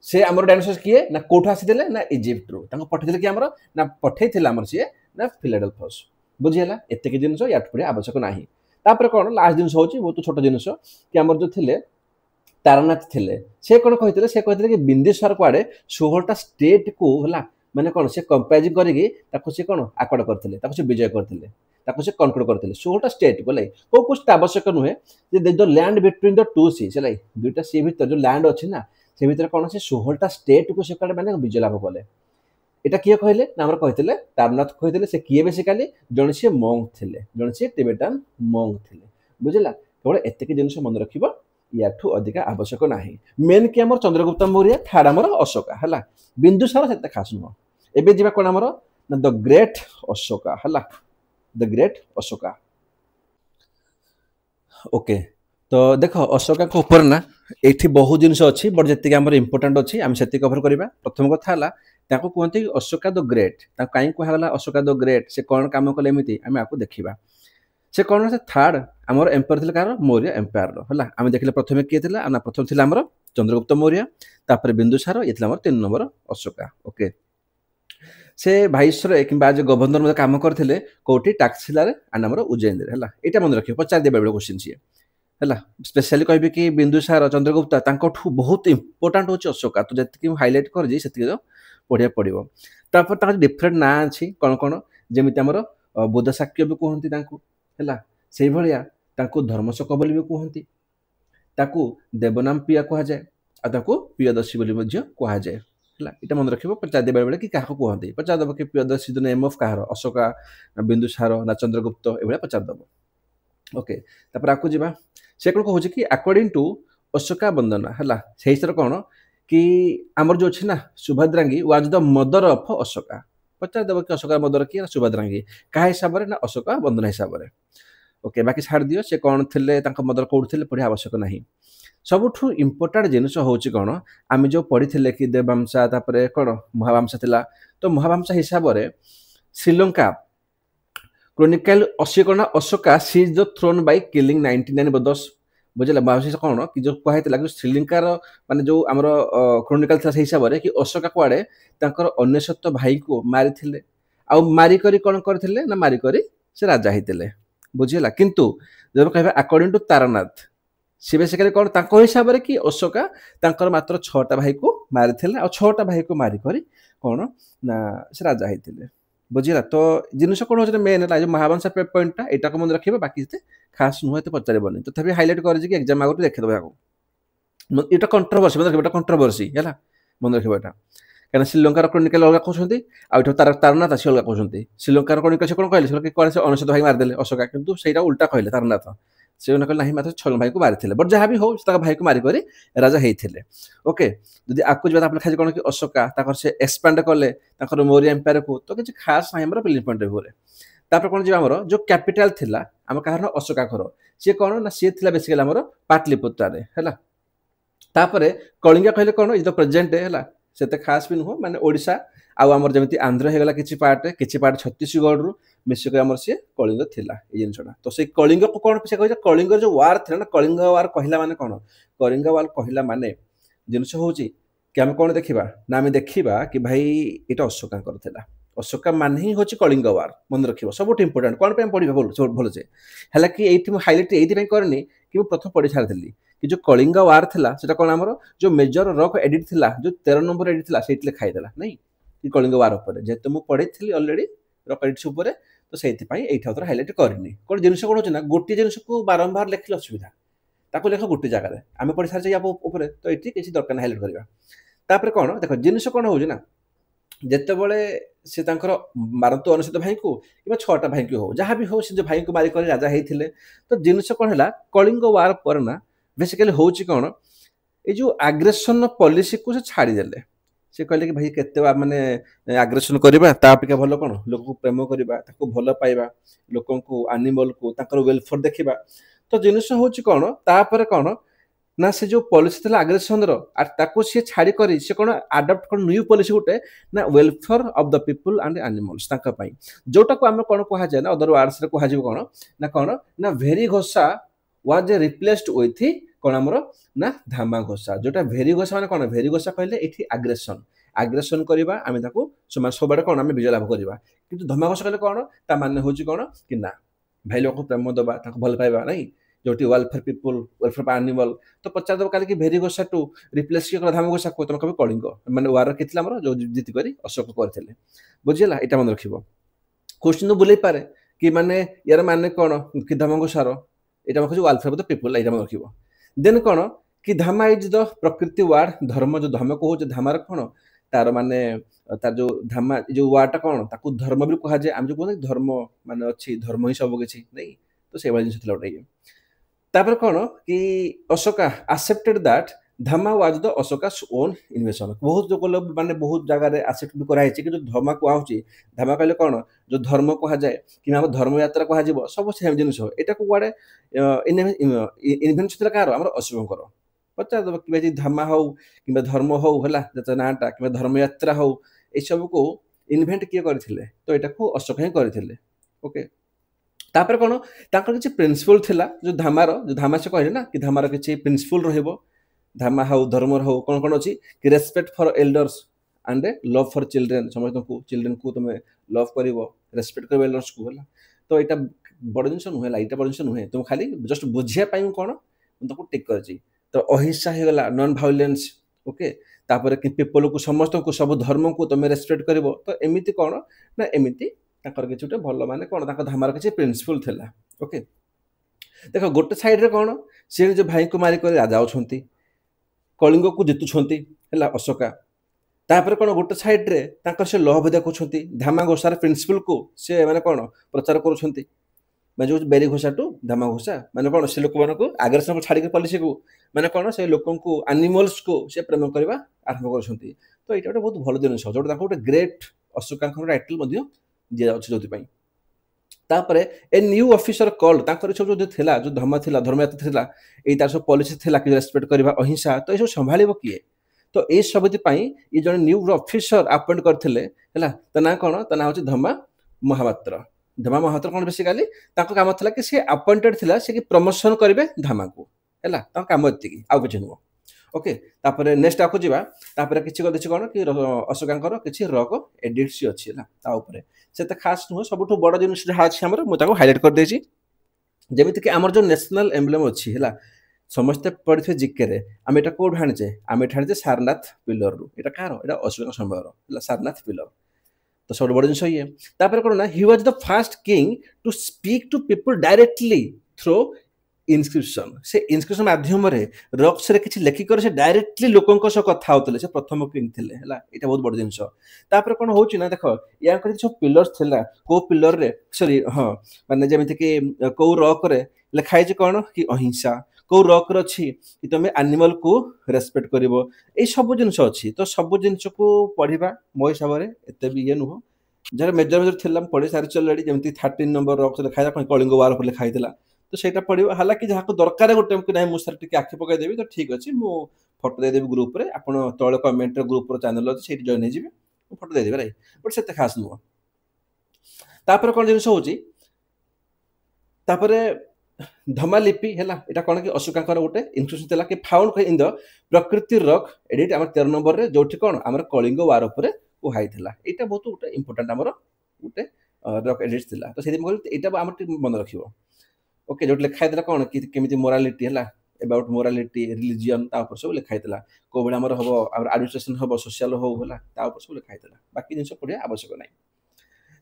से हमर डायनोसियस किए ना कोठ आसीथिले ना इजिप्ट रो तांको पठैथिले कि हमर ना पठैथिले हमर से ना फिलाडेल्फस बुझियला एते के जिंस याट पड़े आवश्यक नाही तापर कोन लास्ट जिंस होची बहुत छोट जिंस कि हमर जो थिले तारानाथ थिले से कोन कहिथिले कि बिंदुसार कोआडे 16 टा स्टेट को हला माने कोन से कंपेरिजन करिकि ताको से कोन आकड़ करथिले ताको से विजय करथिले ताको से कंट्रोल करथिले 16 टा स्टेट बोले को कुछ आवश्यक नुहे जे the land between the two sea चलै दुईटा सी भीतर जो लैंड अछि ना से भीतर कोन से 16 टा स्टेट को से काडे माने विजय लाभ कले एटा किए कहले ना हमर कहिथिले तारनाथ कहिथिले से किए बेसिकली जण से मोंग थिले जण से टिबेटन मोंग थिले बुझला केवल एते के जिंस मन रखिबो याठू अधिक आवश्यक नाही मेन कि हमर चंद्रगुप्त मौर्य थर्ड हमर अशोका हला बिंदुसार सेते खास नुह एबे जिबा कोन हमर द ग्रेट अशोका हला द ग्रेट अशोका ओके तो देख अशोका को ऊपर ना एठी बहुत जिनस अछि बट जति हमर इंपोर्टेंट अछि हम सेति कवर करबा प्रथम कथा हला ताको कोनते अशोका द ग्रेट ता काई को हला अशोका द ग्रेट से कोन काम कले एमिति हम आको देखिबा से कोन से थर्ड हमर एम्पायर थिला कार मौर्य एम्पायर रो हला हम देखले प्रथमे के थिला ना प्रथम थिला हमर चंद्रगुप्त मौर्य तापर बिंदुसार ये थिला हमर 3 नंबर अशोका ओके से भाईसर किंबा जो गवर्नर में काम करथिले कोठी टाक्सिला रे आ नंबर उज्जैन रे हला एटा मन रखियो पचार दे बेबे क्वेश्चन छी हला स्पेशली कहबे कि बिंदुसार चंद्रगुप्त तांकोठू बहुत इंपोर्टेंट होची अशोका तो जति हाईलाइट कर जे सेति जो पढ़िया पड़िबो तापर ता डिफरेंट ना अछि कोन कोन जेमिति हमर बोधशाक्य भी कहंती तांको हला सेही भलिया तांको धर्मशक बोली भी कहंती ताकू देवनाम पिया कहा जाए आ ताकू पियदर्शी बोली मध्य कहा जाए हला एटा मन रखिबो पचा देबे बेले कि काहा कहंती पचा दबो कि पियदर्शी द नेम ऑफ काहर अशोका बिंदुसार ना चंद्रगुप्त एबे पचा दबो ओके तापर आकू जिबा से कोन कहूची कि अकॉर्डिंग टू अशोका वंदना हला सेही सर कोन कि आमर जो अछि ना Subhadrangi was the mother of Ashoka पचा दबो कि अशोका मदर की सुभद्रांगी का हिसाब रे ना अशोका वंदना हिसाब रे ओके बाकी छाड़ दियो से कोन थिले तांका मदर कोड थिले पढ़िया आवश्यक नाही सबुठू इंपोर्टेंट जिनिस होची कोन आमे जो पढ़िथिले कि देववंशा तापरे कोन महावंशा थिला तो महावंशा हिसाब रे Sri Lanka chronicle Ashoka Ashoka seize the throne by killing 99 बदस बुझला महावंशा कोन कि जो कहैतला कि श्रीलंका रो माने जो हमर क्रोनिकल था हिसाब रे कि अशोका कोआडे तांकर अन्यसत्व भाई को मारिथिले आ मारी करी कोन करथिले ना मारी करी से राजा हितिले बुझिला किंतु जब कहबा अकॉर्डिंग टू तारानाथ से बेसिकली कोन तांको हिसाब रे कि अशोका तांकर मात्र 6टा भाई को मारिथिले आ 6टा भाई को मारी करी कोन ना से राजा हितिले बुझिला तो जिनिस कोन होचे मेन ला जो महावंशा पॉइंटटा एटा को मन रखिबा बाकी से खास नुहे तो पचारिबनी तो तथापि हाईलाइट करे कि एग्जाम आगु देखे दबा को एटा कंट्रोवर्सी मन रखिबा एटा कंट्रोवर्सी हैला मन रखिबा एटा କାରଣ ଶ୍ରୀଲଙ୍କାର କ୍ରୋନିକାଲ ଅଲଗା କହୁଛନ୍ତି ଆଉ ଏଠି ତାରନାଥ ସେ ଅଲଗା କହୁଛନ୍ତି। ଶ୍ରୀଲଙ୍କାର କ୍ରୋନିକାଲ ସେ କଣ କହିଲେ ସେ ଅନେଶତ ଭାଇ ମାରିଦେଲେ ଅଶୋକା, କିନ୍ତୁ ସେଇଟା ଉଲ୍ଟା କହିଲେ ତାରନାଥ। ସେ କହିଲେ ନାହିଁ ମାତ୍ର 6 ଭାଇକୁ ମାରିଥିଲେ, ବଟ୍ ଯାହା ବି ହଉ ତାଙ୍କ ଭାଇକୁ ମାରିକରି ରାଜା ହେଇଥିଲେ। ଓକେ, ଯଦି ଆକୁ ଯିବା ଆପଣ ଖାଲି କଣ କି ଅଶୋକା ତାଙ୍କର ସେ ଏକ୍ସପାଣ୍ଡ କଲେ ତାଙ୍କର ମୌର୍ୟ ଏମ୍ପାୟାରକୁ, ତ କିଛି ଖାସ୍ ନାହିଁ ଆମର ବିଲିଭ ପଏଣ୍ଟ ଉପରେ। ତାପରେ କଣ ଯିବା ଆମର ଯୋଉ କ୍ୟାପିଟାଲ ଥିଲା ଆମ କାହାର ଅଶୋକାଙ୍କର, ସିଏ କଣ ନା ସିଏ ଥିଲା ବେସିକାଲି ଆମର ପାଟଲିପୁତ୍ରରେ ହେଲା। ତାପରେ କଳିଙ୍ଗ କହିଲେ କଣ ଇଜ ଦ ପ୍ରେଜେଣ୍ଟ ହେଲା, ସେତେ ଖାସ୍ ବି ନୁହଁ, ମାନେ ଓଡ଼ିଶା ଆଉ ଆମର ଯେମିତି ଆନ୍ଧ୍ର ହେଇଗଲା କିଛି ପାର୍ଟ ଛତିଶଗଡ଼ରୁ ମିଶିକି ଆମର ସିଏ କଳିଙ୍ଗ ଥିଲା ଏଇ ଜିନିଷଟା। ତ ସେଇ କଳିଙ୍ଗକୁ କଣ ସେ କହିଲେ କଳିଙ୍ଗର ଯୋଉ ୱାର ଥିଲା ନା, କଳିଙ୍ଗ ୱାର କହିଲା ମାନେ କଣ, କଳିଙ୍ଗ ୱାର କହିଲା ମାନେ ଜିନିଷ ହଉଛି କି ଆମେ କଣ ଦେଖିବା ନା ଆମେ ଦେଖିବା କି ଭାଇ ଏଇଟା ଅଶୋକାଙ୍କର ଥିଲା। ଅଶୋକା ମାନେ ହିଁ ହଉଛି କଳିଙ୍ଗ ୱାର, ମନେ ରଖିବ ସବୁଠୁ ଇମ୍ପୋର୍ଟାଣ୍ଟ। କଣ ପାଇଁ ପଢିବା ଭଲସେ ହେଲା କି ଏଇଠି ମୁଁ ହାଇଲାଇଟ୍ ଏଇଥିପାଇଁ କରିନି କି ମୁଁ ପ୍ରଥମ ପଢି ସାରିଥିଲି କି ଯୋଉ କଳିଙ୍ଗ ୱାର ଥିଲା ସେଟା କଣ ଆମର ଯୋଉ ମେଜର ରକ୍ ଏଡିଟ୍ ଥିଲା, ଯୋଉ 13 ନମ୍ବର ଏଡିଟ୍ ଥିଲା ସେଇଥିରେ ଖାଇଦେଲା ନାଇଁ କି କଳିଙ୍ଗ ୱାର ଉପରେ, ଯେହେତୁ ମୁଁ ପଢିଥିଲି ଅଲରେଡି ରକ୍ ଏଡିଟ୍ସ ଉପରେ, ତ ସେଇଥିପାଇଁ ଏଇଠି ଆଉ ହାଇଲାଇଟ୍ କରିନି। କଣ ଜିନିଷ କଣ ହଉଛି ନା ଗୋଟିଏ ଜିନିଷକୁ ବାରମ୍ବାର ଲେଖିଲେ ଅସୁବିଧା, ତାକୁ ଲେଖ ଗୋଟେ ଜାଗାରେ। ଆମେ ପଢି ସାରିଛେ ୟା ଉପରେ, ତ ଏଠି କିଛି ଦରକାର ନାହିଁ ହାଇଲାଇଟ୍ କରିବା। ତାପରେ କଣ ଦେଖ ଜିନିଷ କଣ ହଉଛି ନା ଯେତେବେଳେ ସେ ତାଙ୍କର ମାରନ୍ତୁ ଅନେଶତ ଭାଇଙ୍କୁ କିମ୍ବା 6ଟା ଭାଇଙ୍କୁ ହଉ ଯାହା ବି ହଉ, ସେ ଯୋଉ ଭାଇଙ୍କୁ ମାରିକରି ରାଜା ହେଇଥିଲେ। ତ ଜିନିଷ କଣ ହେଲା କଳିଙ୍ଗ ୱାର ପରେ ନା ବେସିକାଲି ହଉଛି କଣ ଏଇ ଯୋଉ ଆଗ୍ରେସନ ପଲିସିକୁ ସେ ଛାଡ଼ିଦେଲେ। ସେ କହିଲେ କି ଭାଇ କେତେ ମାନେ ଆଗ୍ରେସନ କରିବା, ତା ଅପେକ୍ଷା ଭଲ କଣ ଲୋକକୁ ପ୍ରେମ କରିବା, ତାକୁ ଭଲ ପାଇବା, ଲୋକଙ୍କୁ ଆନିମଲକୁ ତାଙ୍କର ୱେଲଫେୟାର ଦେଖିବା। ତ ଜିନିଷ ହଉଛି କଣ ତାପରେ କଣ ନା ସେ ଯୋଉ ପଲିସି ଥିଲା ଆଗ୍ରେସନର ତାକୁ ସିଏ ଛାଡ଼ି କରି ସେ କଣ ଆଡପ୍ଟ କଣ ନ୍ୟୁ ପଲିସି ଗୋଟେ ନା welfare of the people and animals ତାଙ୍କ ପାଇଁ, ଯୋଉଟାକୁ ଆମେ କଣ କୁହାଯାଏ ନା ଅଦର ୱାର୍ଡସରେ କୁହାଯିବ କଣ ନା ଭେରି ଘୋଷା ୱାଜ ରିପ୍ଲେସଡ ୱିଥ କଣ ଆମର ନା ଧାମା ଘୋଷା। ଯୋଉଟା ଭେରି ଘୋଷା ମାନେ କଣ, ଭେରି ଘୋଷା କହିଲେ ଏଠି ଆଗ୍ରେସନ କରିବା, ଆମେ ତାକୁ ସବୁଆଡେ କଣ ଆମେ ବିଜୟ ଲାଭ କରିବା। କିନ୍ତୁ ଧମା ଘୋଷା କହିଲେ କଣ ତା ମାନେ ହଉଛି କଣ କି ନା ଭାଇ ଲୋକଙ୍କୁ ପ୍ରେମ ଦେବା, ତାଙ୍କୁ ଭଲ ପାଇବା ନାଇଁ, ଯୋଉଠି ୱେଲଫେୟାର ପିପୁଲ ୱେଲଫେୟାର ଆନିମଲ। ତ ପଚାରିଦେବ କାଲି କି ଭେରି ଘୋଷା ଟୁ ରିପ୍ଲେସ କିଏ କଲା ଧାମ ଘୋଷାକୁ, ତମେ କହିବ କଳିଙ୍ଗ ମାନେ ୱାର କିଏ ଥିଲା ଆମର ଯୋଉ ଜିତି କରି ଅଶୋକ କରିଥିଲେ। ବୁଝିଲା, ଏଇଟା ମନେ ରଖିବ। କୋଶ୍ଚିନ୍ ବୁଲେଇ ପାରେ କି ମାନେ ୟାର ମାନେ କଣ କି ଧାମ ଘୋଷାର, ଏଇଟା କହୁଛି ୱେଲଫେୟାର ଅଫ ଦ ପିପୁଲ, ଏଇଟା ମନେ ରଖିବ। ଦେନ୍ କଣ କି ଧାମା ଇଜ ଦ ପ୍ରକୃତି ୱାର୍ଡ, ଧର୍ମ ଯୋଉ ଧର୍ମ କହୁଛେ ଧାମାର କଣ ତାର ମାନେ ତାର ଯୋଉ ଧାମା ଯୋଉ ୱାର୍ଡଟା କଣ ତାକୁ ଧର୍ମ ବି କୁହାଯାଏ। ଆମେ ଯୋଉ କୁହନ୍ତି ଧର୍ମ ମାନେ ଅଛି, ଧର୍ମ ହିଁ ସବୁ କିଛି ନାଇଁ, ତ ସେଇଭଳି ଜିନିଷ ଥିଲା ଗୋଟେ ଇଏ। ତାପରେ କଣ କି Ashoka accepted that dhamma was the Ashoka's own invention. ବହୁତ ମାନେ ବହୁତ ଜାଗାରେ ଆକ୍ସେପ୍ଟ ବି କରାହେଇଛି କି ଯୋଉ ଧର୍ମ କୁହାହଉଛି, ଧାମା କହିଲେ କଣ ଯୋଉ ଧର୍ମ କୁହାଯାଏ କିମ୍ବା ଆମ ଧର୍ମଯାତ୍ରା କୁହାଯିବ, ସବୁ ସେମ୍ ଜିନିଷ। ଏଟାକୁ କୁଆଡେ ଇନଭେନ୍ସ ଥିଲା କାହାର ଆମର ଅଶୋକଙ୍କର। ପଚାରିଦେବ କିମ୍ବା ଯଦି ଧାମା ହଉ କିମ୍ବା ଧର୍ମ ହଉ ହେଲା ନାଁଟା କିମ୍ବା ଧର୍ମଯାତ୍ରା ହଉ, ଏସବୁକୁ ଇନଭେଣ୍ଟ କିଏ କରିଥିଲେ, ତ ଏଟାକୁ ଅଶୋକ ହିଁ କରିଥିଲେ। ଓକେ, ତାପରେ କଣ ତାଙ୍କର କିଛି ପ୍ରିନ୍ସିପଲ ଥିଲା ଯୋଉ ଧାମା ସେ କହିଲେ ନା କି ଧାମାର କିଛି ପ୍ରିନ୍ସିପଲ ରହିବ। ଧାମା ହଉ ଧର୍ମର ହଉ କଣ କଣ ଅଛି କି respect for elders and love for children, ସମସ୍ତଙ୍କୁ ଚିଲଡ୍ରେନ୍କୁ ତମେ ଲଭ୍ କରିବ, ରେସପେକ୍ଟ କରିବ ଏଲ୍ଡର୍ସକୁ ହେଲା। ତ ଏଇଟା ବଡ଼ ଜିନିଷ ନୁହେଁ, ଏଇଟା ବଡ଼ ଜିନିଷ ନୁହେଁ, ତୁମ ଖାଲି ଜଷ୍ଟ ବୁଝିବା ପାଇଁ ମୁଁ କଣ ମୁଁ ତାକୁ ଟିକ୍ କରିଛି। ତ ଅହିଂସା ହେଇଗଲା, ନନ୍ ଭାଇଲେନ୍ସ। ଓକେ, ତାପରେ କି ପିପଲକୁ ସମସ୍ତଙ୍କୁ ସବୁ ଧର୍ମକୁ ତମେ ରେସପେକ୍ଟ କରିବ। ତ ଏମିତି କଣ ନା ଏମିତି ତାଙ୍କର କିଛି ଗୋଟେ ଭଲ ମାନେ କଣ ତାଙ୍କ ଧାମାର କିଛି ପ୍ରିନ୍ସିପଲ ଥିଲା। ଓକେ, ଦେଖ ଗୋଟେ ସାଇଡରେ କଣ ସେ ନିଜ ଭାଇଙ୍କୁ ମାରିକରି ରାଜା ଅଛନ୍ତି, କଳିଙ୍ଗକୁ ଜିତୁଛନ୍ତି ହେଲା ଅଶୋକା। ତାପରେ କଣ ଗୋଟେ ସାଇଡରେ ତାଙ୍କର ସେ ଲଭ ଦେଖୁଛନ୍ତି, ଧାମା ଘୋଷାର ପ୍ରିନ୍ସିପଲକୁ ସେ ମାନେ କଣ ପ୍ରଚାର କରୁଛନ୍ତି। ମାନେ ଯୋଉ ବେରି ଘୋଷା ଟୁ ଧାମା ଘୋଷା ମାନେ କଣ ସେ ଲୋକମାନଙ୍କୁ ଆଗ୍ରେସନ ଛାଡ଼ିକି ପଲିସିକୁ ମାନେ କଣ ସେ ଲୋକଙ୍କୁ ଆନିମଲ୍ସକୁ ସେ ପ୍ରେମ କରିବା ଆରମ୍ଭ କରୁଛନ୍ତି। ତ ଏଇଟା ଗୋଟେ ବହୁତ ଭଲ ଜିନିଷ, ଯୋଉଟା ତାଙ୍କୁ ଗୋଟେ ଗ୍ରେଟ୍ ଅଶୋକାଙ୍କର ଟାଇଟଲ ମଧ୍ୟ ଦିଆଯାଉଛି ଯୋଉଥିପାଇଁ। ତାପରେ ଏ ନ୍ୟୁ ଅଫିସର କଲ୍ଡ, ତାଙ୍କର ସବୁ ଯୋଉ ଥିଲା ଯୋଉ ଧର୍ମ ଥିଲା ଧର୍ମଯାତ୍ରା ଥିଲା, ଏଇ ତାର ସବୁ ପଲିସି ଥିଲା କି ରେସପେକ୍ଟ କରିବା, ଅହିଂସା, ତ ଏସବୁ ସମ୍ଭାଳିବ କିଏ? ତ ଏଇ ସବୁଥି ପାଇଁ ଇଏ ଜଣେ ନ୍ୟୁ ଅଫିସର ଆପଏଣ୍ଟ କରିଥିଲେ ହେଲା। ତା ନାଁ କଣ, ତା ନାଁ ହଉଛି ଧମା ମହାପାତ୍ର। ଧମା ମହାପାତ୍ର କଣ ବେସିକାଲି ତାଙ୍କ କାମ ଥିଲା କି ସେ ଆପଏଣ୍ଟେଡ ଥିଲା ସେ କି ପ୍ରମୋସନ କରିବେ ଧାମାକୁ ହେଲା, ତାଙ୍କ କାମ ଏତିକି, ଆଉ କିଛି ନୁହଁ। ଓକେ, ତାପରେ ନେକ୍ସଟ ଆକୁ ଯିବା। ତାପରେ କିଛି କରିଦେଇଛି କଣ କି ଅଶୋକାଙ୍କର କିଛି ରକ ଏଡିଟ୍ସ ଅଛି ହେଲା ତା ଉପରେ, ସେତେ ଖାସ୍ ନୁହଁ। ସବୁଠୁ ବଡ଼ ଜିନିଷ ଯାହା ଅଛି ଆମର ମୁଁ ତାକୁ ହାଇଲାଇଟ୍ କରିଦେଇଛି। ଯେମିତିକି ଆମର ଯୋଉ ନ୍ୟାସନାଲ ଏମ୍ବ୍ଲେମ ଅଛି ହେଲା, ସମସ୍ତେ ପଢିଥିବେ ଜିକେରେ, ଆମେ ଏଟା କୋଉଠୁ ଆଣିଛେ, ଆମେ ଏଟା ଆଣିଛେ ସାରନାଥ ପିଲରରୁ। ଏଟା କାହାର, ଏଟା ଅଶୋକଙ୍କ ସମୟର ହେଲା ସାରନାଥ ପିଲର। ତ ସବୁଠୁ ବଡ଼ ଜିନିଷ ଇଏ। ତାପରେ କଣ ନା he was the first king to speak to people directly through inscription से इनस्क्रिप्शन माध्यम रक्स रे किछि लेखिकर से डायरेक्टली लोकंक सह कथा होतले से प्रथम किंग थिले हला एटा बहुत बड़ जिंस तापर कोन होउची ना देखो या कर जो पिलर्स थिला को पिलर रे सॉरी हां माने जेमिति कि को रॉक रे लिखाइ जे कोन कि अहिंसा को रॉक रे अछि कि तमे एनिमल को रेस्पेक्ट करिवो ए सब जिंस अछि तो सब जिंस को पढिबा मो हिसाब रे एते भी ये नुहो जर मेजर मेजर थिला पढि सारि चलडी जेमिति 13 नंबर रॉक लिखाइ कोन कलिंग वार पर लिखाइ थिला तो सेटा पड़िबो हालांकि जहाको दरकार गोटे कि नहीं मुझे टिके आखि पकाई देबी तो ठीक अछि मु फोटो दे देबी ग्रुप रे आपण तळे कमेंट रे ग्रुप रो चैनल अछि सेठी जॉइन हे जिबे मु photo they Devi right but सेते खास नुवा तापर कोन जिंस होउची तापर धमालिपि हैला एटा कोन कि अशोकांकर गोटे इंस्क्रिप्शन तला कि फाउंड इन द प्रकृति रॉक एडिट हमर 13 नंबर रे जोठी कोन हमर कलिंग वार ऊपर उहाई थिला एटा बहुत गोटे इंपोर्टेंट हमर गोटे रॉक एडिट थिला तो सेति मोल एटा हमर मन रखिबो ओके जो लिखाई देला कोन कि केमिति मोरालिटी हैला अबाउट मोरालिटी रिलीजन ता ऊपर सब लिखाई देला को बडा हमर हबो हमर एडमिनिस्ट्रेशन हबो सोशल हो होला ता ऊपर सब लिखाई देला बाकी जिंस पढिया आवश्यक नै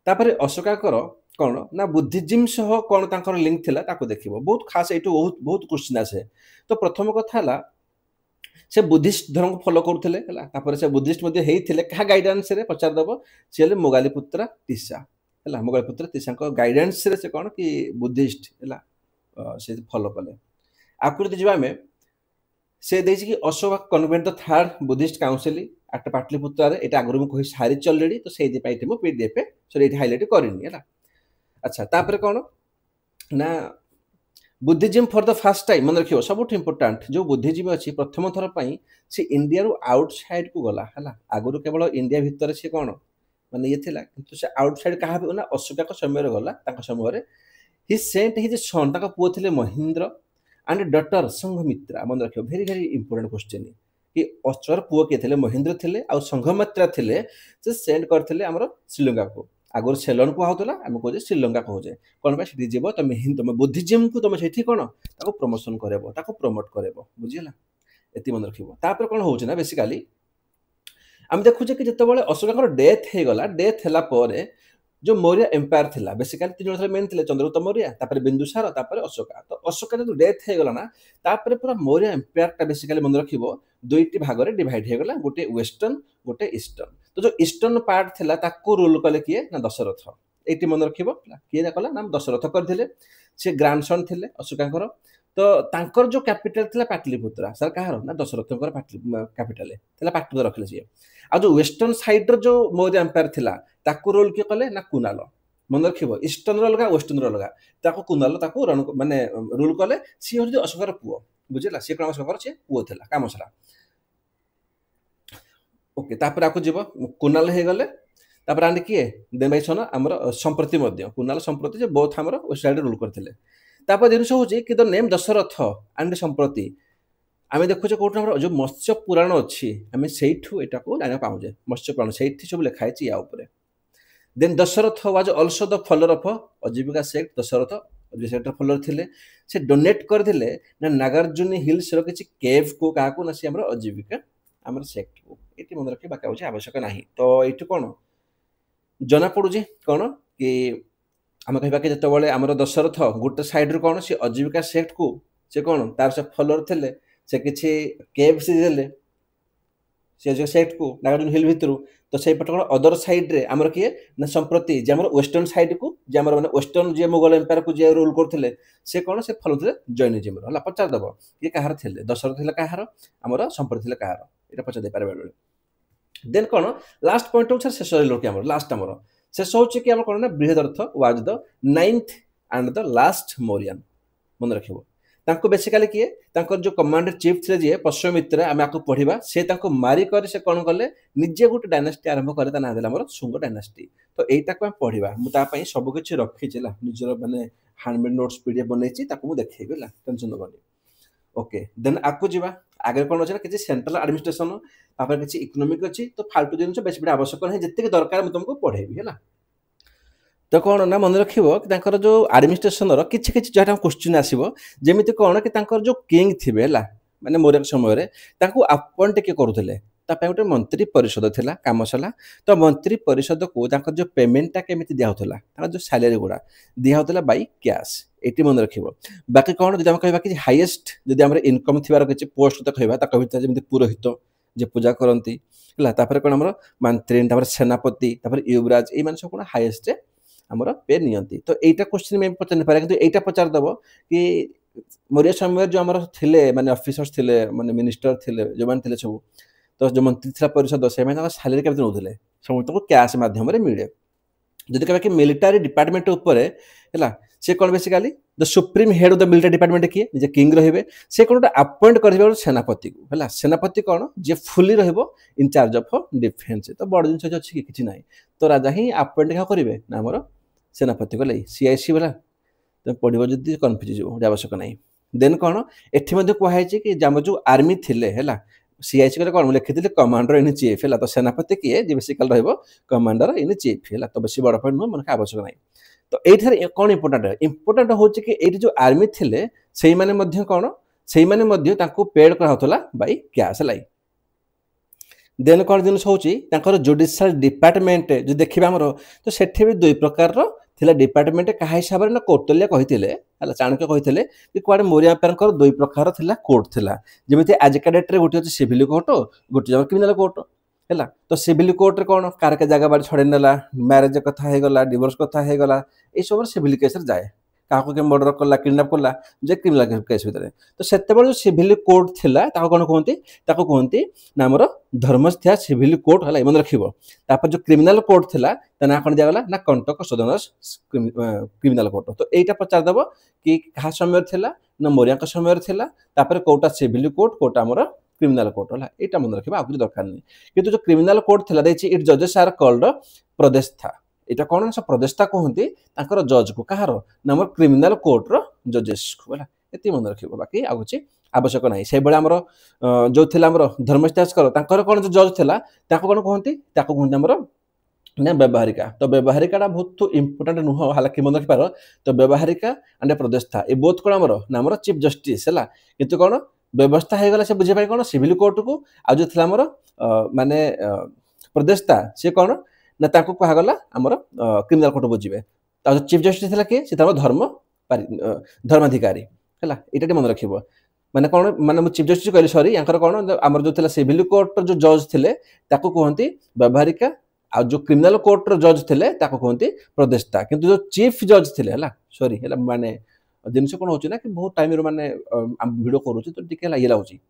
तापर अशोकाकर कोन ना बुद्धिज्म सह कोन तांकर लिंक थिला ताको देखिबो बहुत खास एटू बहुत बहुत क्वेश्चन आसे तो प्रथम कथा हला से बुद्धिस्ट धर्म को फॉलो करथले हला तापर से बुद्धिस्ट मध्ये हेइथिले कहा गाइडेंस रे प्रचार दबो सेले मोगालीपुत्र तिस्सा हला मोगालीपुत्र तिस्सा को गाइडेंस रे से कोन कि बुद्धिस्ट हला से फॉलो कले आकृति जीवा में से देछि कि Ashoka convened the third Buddhist council at Pataliputra रे एटा आगरु कहि सारी चलरेडी तो सेहि पाइटे मो पीडीएफ पे सो एठी हाइलाइट करनी हला अच्छा तापर कोन ना Buddhism for the first time मन रखियो सबुठ इंपोर्टेंट जो बुद्धिज्म अछि प्रथम थर पई से इंडिया रो आउटसाइड को गला हला आगरु केवल इंडिया भीतर से कोन माने ये थिला किंतु से आउटसाइड कहा भी ना अशोक का समय रे गला ताका समय रे he sent his son ताका पुओ थिले महेंद्र एंड डॉटर संघमित्रा मन रखियो वेरी इंपोर्टेंट क्वेश्चन कि अचर पुओ के थिले महेंद्र थिले आ संघमित्रा थिले से सेंड करथिले हमर श्रीलंका को आगर सेलन को होतला हम को जे श्रीलंका को जे कोन बा सिटी जेबो तमे हिंद तमे बुद्धिज्म को तमे सेठी कोन ताको प्रमोशन करेबो ताको प्रमोट करेबो बुझिला एति मन रखिबो तापर कोन होउछ ना बेसिकली हम देखु जे कि जते बेले अशोक डेथ हे गला डेथ हला परे जो मौर्य एम्पायर थिला बेसिकली तीन जण मेन थिले चंद्रगुप्त मौर्य तापर बिंदुसार तापर अशोका तो अशोका जो डेथ हे गला ना तापर पूरा मौर्य एम्पायर ता बेसिकली मन रखिबो दुईटी भाग रे डिवाइड हे गला गोटे वेस्टर्न गोटे ईस्टर्न तो जो ईस्टर्न पार्ट थिला ताको रूल कले किए ना दशरथ एटी मन रखिबो किए ना कला नाम दशरथ कर थिले से ग्रैंडसन थिले अशोकांकर तो तांकर जो कैपिटल थिला पाटलिपुत्र सर कहार ना दशरथंकर कैपिटल थिला पाटलिपुत्र रखले से आ जो वेस्टर्न साइड रो जो मौर्य एम्पायर थिला ताको रोल के कले ना कुनाल मन रखिबो ईस्टर्न रो लगा वेस्टर्न रो लगा ताको कुनाल ताको रण माने रूल कले सी हो जो अशोकर पुओ बुझिला से कोन अशोकर से पुओ थिला कामसला ओके तापर आको जीव कुनाल हे गले तापर आंडी किए देमैछन हमर संप्रति मध्य कुनाल संप्रति जे बोथ हमर वेस्ट साइड रूल करथिले तापर जिनिस होची कि द नेम दशरथ एंड संप्रति आमे देखु जे कोठ हमर जो मत्स्य पुराण अछि आमे सेइठु एटा को जाना पाउ जे मत्स्य पुराण सेइठि सब लिखाइ छि या ऊपर then Dasharatha was also the follower of Ajivika sect Dasharatha जे सेक्टर फॉलोअर थिले से डोनेट कर दिले ना नागार्जुनी हिल्स रो किछि केव को का को नसी हमर अजीविका हमर सेक्ट को एटी मन रखे बाका होछि आवश्यक नाही तो एटु कोन जना पडु जे कोन कि आमे कहबा कि जते बेले हमर दशरथ गुटे साइड रो कोन से अजीविका सेक्ट को से कोन तार से फॉलोअर थिले से किछि केव से देले से जो सेट को नागार्जुन हिल भितरु तो से पटकन अदर साइड रे हमर किए ना संप्रति जे हमर वेस्टर्न साइड को जे हमर माने वेस्टर्न जे मुगल एम्पायर को जे रूल करथिले से कोन से फॉलो थिले जैनिज्म हला पचार दबो ये कहार थिले दशरथ थिले कहार हमर संप्रति थिले कहार एटा पचार दे पारे बेले देन कोन लास्ट पॉइंट हो शेष लोक हमर लास्ट हमर शेष होछि कि हमर कोन ना Brihadratha was the 9th and the last Mauryan मन रखिबो तांको बेसिकली किए तांकर जो कमांडर चीफ थे जे पश्चिमित्र आमे आको पढिबा से तांको मारी कर से कोन करले निजे गुट डायनास्टी आरंभ करे ता ना देला हमर सुंग डायनास्टी तो एटा को पढिबा मु ता पई सब किछ रखि छिला निजर माने हैंडमेड नोट्स पीडीएफ बनैछि ताको मु देखैबेला टेंशन नबनी ओके देन आको जीवा आगे कोन अछि कि सेंट्रल एडमिनिस्ट्रेशन तापर किछ इकोनॉमिक अछि तो फालतू दिन बेसी बडा आवश्यक नै जत्ते दरकार मु तुमको पढेबी हैला तो कौन ना मन रखिबो कि तांकर जो एडमिनिस्ट्रेशन रो किछि किछि जटा क्वेश्चन आसीबो जेमिति कोन कि तांकर जो किंग थिबे हला माने मौर्य समय रे तांको अपॉइंट के करूथिले ता पे गोटे मंत्री परिषद थिला कामसला तो मंत्री परिषद को तांकर जो पेमेंट ता केमिति दिया होतला तांकर जो सैलरी गुडा दिया होतला बाय कैश एटी मन रखिबो बाकी कौन जदि आम कहबा कि हाईएस्ट जदि आम इनकम थिबार किछि पोस्ट तो कहबा ताको भितर जेमि पुरोहित जे पूजा करंती हला तापर कोन हमर मंत्री तापर सेनापति तापर युवराज ए मान सब कोन हाईएस्ट हमर पे नियंती तो एटा क्वेश्चन में पचन पारे किंतु एटा पचार दबो कि मौर्य समय जो हमर थिले माने ऑफिसर्स थिले माने मिनिस्टर थिले जो मान थिले सब तो जो मंत्री थिला परिषद से माने सैलरी केते नउथिले समस्त को कैश माध्यम रे मिले जदि कहबा कि मिलिटरी डिपार्टमेंट ऊपर हला से कोन basically the supreme head of the military department किए जे किंग रहिबे से कोन अपॉइंट करबे सेनापति को हला सेनापति कोन जे फुली रहबो इन चार्ज ऑफ डिफेंस तो बड़ जिंस अछि कि किछि नै तो राजा ही अपॉइंट का करिवे ना हमर सेनापति को लई सीआईसी वाला तो पढ़िबो जदि कंफ्यूज जो आवश्यक नै देन कोन एठी मध्ये कहै छै कि जाम जो आर्मी थिले हला सीआईसी को कोन लिखिथिले कमांडर इन चीफ हला तो सेनापति किए जे बेसिकल रहबो कमांडर इन चीफ हला तो बेसी बड़ पॉइंट न मन का आवश्यक नै तो एथर कोन इंपोर्टेंट हो कि एठी जो आर्मी थिले सेही माने मध्ये कोन सेही माने मध्ये ताको पेड करा होतला बाय कैश लाई देन कोन जिनस होची तांकर जुडिशियल डिपार्टमेंट जो देखिबा हमरो तो सेठी भी दुई प्रकार रो थिला डिपार्टमेंट का हिसाब रे ना कौटल्य कहिथिले हला चाणक्य कहिथिले कि कुआडे मौर्य एम्पायरकर दुई प्रकार थिला कोर्ट थिला जेमिति आज का डेट रे गोटी अछि सिविल कोर्ट गोटी जबर क्रिमिनल कोर्ट हला तो सिविल कोर्ट रे कोन कार के जगह बाड़ छडे नेला मैरिज कथा हे गला डिवोर्स कथा हे गला ए सब सिविल केस रे जाए काको के मर्डर करला किडनैप करला जे क्रिमिनल केस भीतर तो सेते बळ सिविल कोर्ट थिला ताको कोन कहंती ना हमर धर्मस्थ्या सिविल कोर्ट हला मन रखिबो तापर जो क्रिमिनल कोर्ट थिला तना कोन दिया गला ना कंटक सदन क्रिमिनल कोर्ट तो एटा पचार दबो कि कहा समय थिला ना मौर्य का समय थिला तापर कोटा सिविल कोर्ट कोटा हमर क्रिमिनल कोर्ट हला एटा मन रखिबा आगु दरकार नै किंतु जो क्रिमिनल कोर्ट थिला दैछि इट जजेस आर कॉल्ड प्रदेष्टा एटा कोन से प्रदेष्टा कहंती ताकर जज को कहार नाम क्रिमिनल कोर्ट रो जजेस को हला एति मन रखिबो बाकी आगुची आवश्यक नै से बेला हमर जो थिला हमर धर्मस्थास कर ताकर कोन जो जज थिला ताको कोन कहंती हमर ना व्यवहारिका तो व्यवहारिका बहुत इंपोर्टेंट नुह हालांकि मन रखि पारो तो व्यवहारिका एंड प्रदेष्टा ए बोथ कोन हमर नामर चीफ जस्टिस हला किंतु कोन व्यवस्था हे गला से बुझे पाई कोन सिविल कोर्ट को आ जो थिला हमर माने प्रदेष्टा से कोन ना ताको कहा गला हमर क्रिमिनल कोर्ट बुझिबे ता जो चीफ जस्टिस थिला के से तार धर्माधिकारी हला एटा मन रखिबो माने कोन माने चीफ जस्टिस कहली सॉरी यांकर कोन हमर जो थिला सिविल कोर्ट जो जज थिले ताको कहंती व्यवहारिका आ जो क्रिमिनल कोर्ट रो जज थिले ताको कहंती प्रदेष्टा किंतु जो चीफ जज थिले हला सॉरी हला माने जिनसे कोन होची ना कि बहुत टाइम रो माने वीडियो करूची तो टिके लागिला होची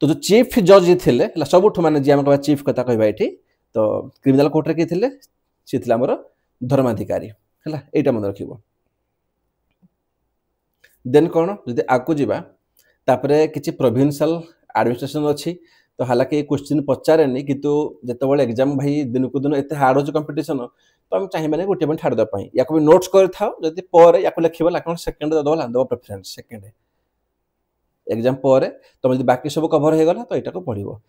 तो जो चीफ जज थिले हला सबठु माने जे हम कहबा चीफ कथा कहबा एठी तो क्रिमिनल कोर्ट रे के थिले से थिला हमर धर्माधिकारी हला एटा मन रखिबो देन कोन जदि आकु जिबा तापरे किछि प्रोविंशियल एडमिनिस्ट्रेशन अछि तो हालांकि क्वेश्चन पचारे नहीं किंतु जते बळे एग्जाम भाई दिन को दिन एते हार्ड हो कंपटीशन तो हम चाहि माने गोटे मिनट हार्ड द पई या को नोट्स कर थाओ जदि पर या को लिखिबला कोन सेकंड द दोला दो प्रेफरेंस सेकंड एग्जाम पर तो जदि बाकी सब कवर हे गला तो एटा को पढिबो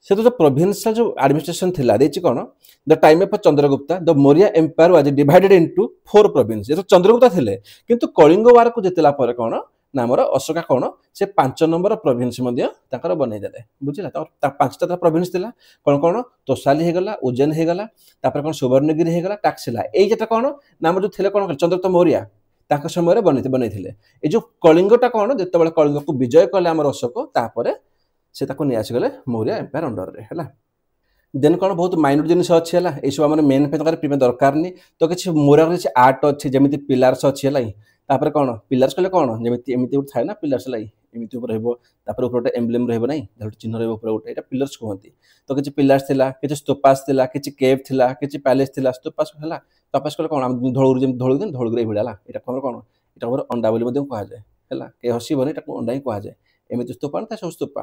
से तो जो प्रोविंशियल जो एडमिनिस्ट्रेशन थिला देछि कोन the time of Chandragupta the Maurya empire was divided into 4 province ये तो चंद्रगुप्ता थिले किंतु कलिंग वार को जेतला पर कोन नामर अशोका कोन से 5 नंबर प्रोविंस मध्ये ताकर बनै देले बुझिला त पांचटा प्रोविंस थिला कोन तोसाली हे गला उज्जैन हे गला तापर कोन सुवर्णगिरी हे गला टाक्सिला ए जेटा कोन नाम जो थिले कोन चंद्रगुप्त मौर्य ताका समय रे बनै थिले ए जो कलिंगटा कोन जेते बेले कलिंग को विजय करले हमर अशोक तापर से ताको नि आसी गले मौर्य एम्पायर अंडर रे हला देन कोन बहुत माइनर जिनिस अछि हला ए सब हमर मेन पे प्रिपे दरकार नि तो किछ मौर्य किछ आर्ट अछि जेमिति पिलर्स अछि हला तापर कोन पिलर्स कले कोन जेमिति एमिति थाय ना पिलर्स लाई एमिति ऊपर रहबो तापर ऊपर एम्ब्लेम रहबो नै धरट चिन्ह रहबो ऊपर उठे एटा पिलर्स कहंती तो किछ पिलर्स थिला किछ स्तूपास थिला किछ केव थिला किछ पैलेस थिला स्तूपास हला स्तूपास कले कोन हम धोळुर जेम धोळु दिन धोळुर हिडाला एटा कोन एटा हमर अंडा बोली मध्ये कहा जाय हला के हसी बने एटा अंडा ही कहा जाय एमिति स्तूपा ता सब स्तूपा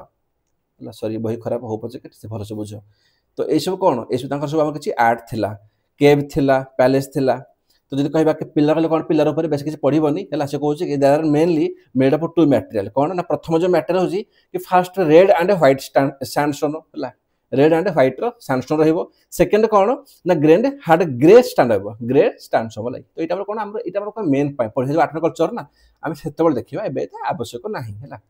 हला सॉरी बही खराब हो पछे के से भरोस बुझो तो ए सब कोन ए सब तांकर सब हम किछ आर्ट थिला केव थिला पैलेस थिला तो जदि कहबा के पिलर कले कोन पिलर ऊपर बेस किछ पढिबोनी हला से कहू कि they are mainly made up of two material कोन ना प्रथम जो मटेरियल होजी कि first red and white sandstone हला रेड एंड व्हाइट रो सैंडस्टोन रहइबो सेकंड कोन ना ग्रेड हार्ड ग्रे स्टैंड रहइबो ग्रे सैंडस्टोन लाई तो एटा कोन हमर एटा कोन मेन पॉइंट पढि आर्ट कल्चर ना हम सेते बळ देखिबा एबे त आवश्यक नाही हला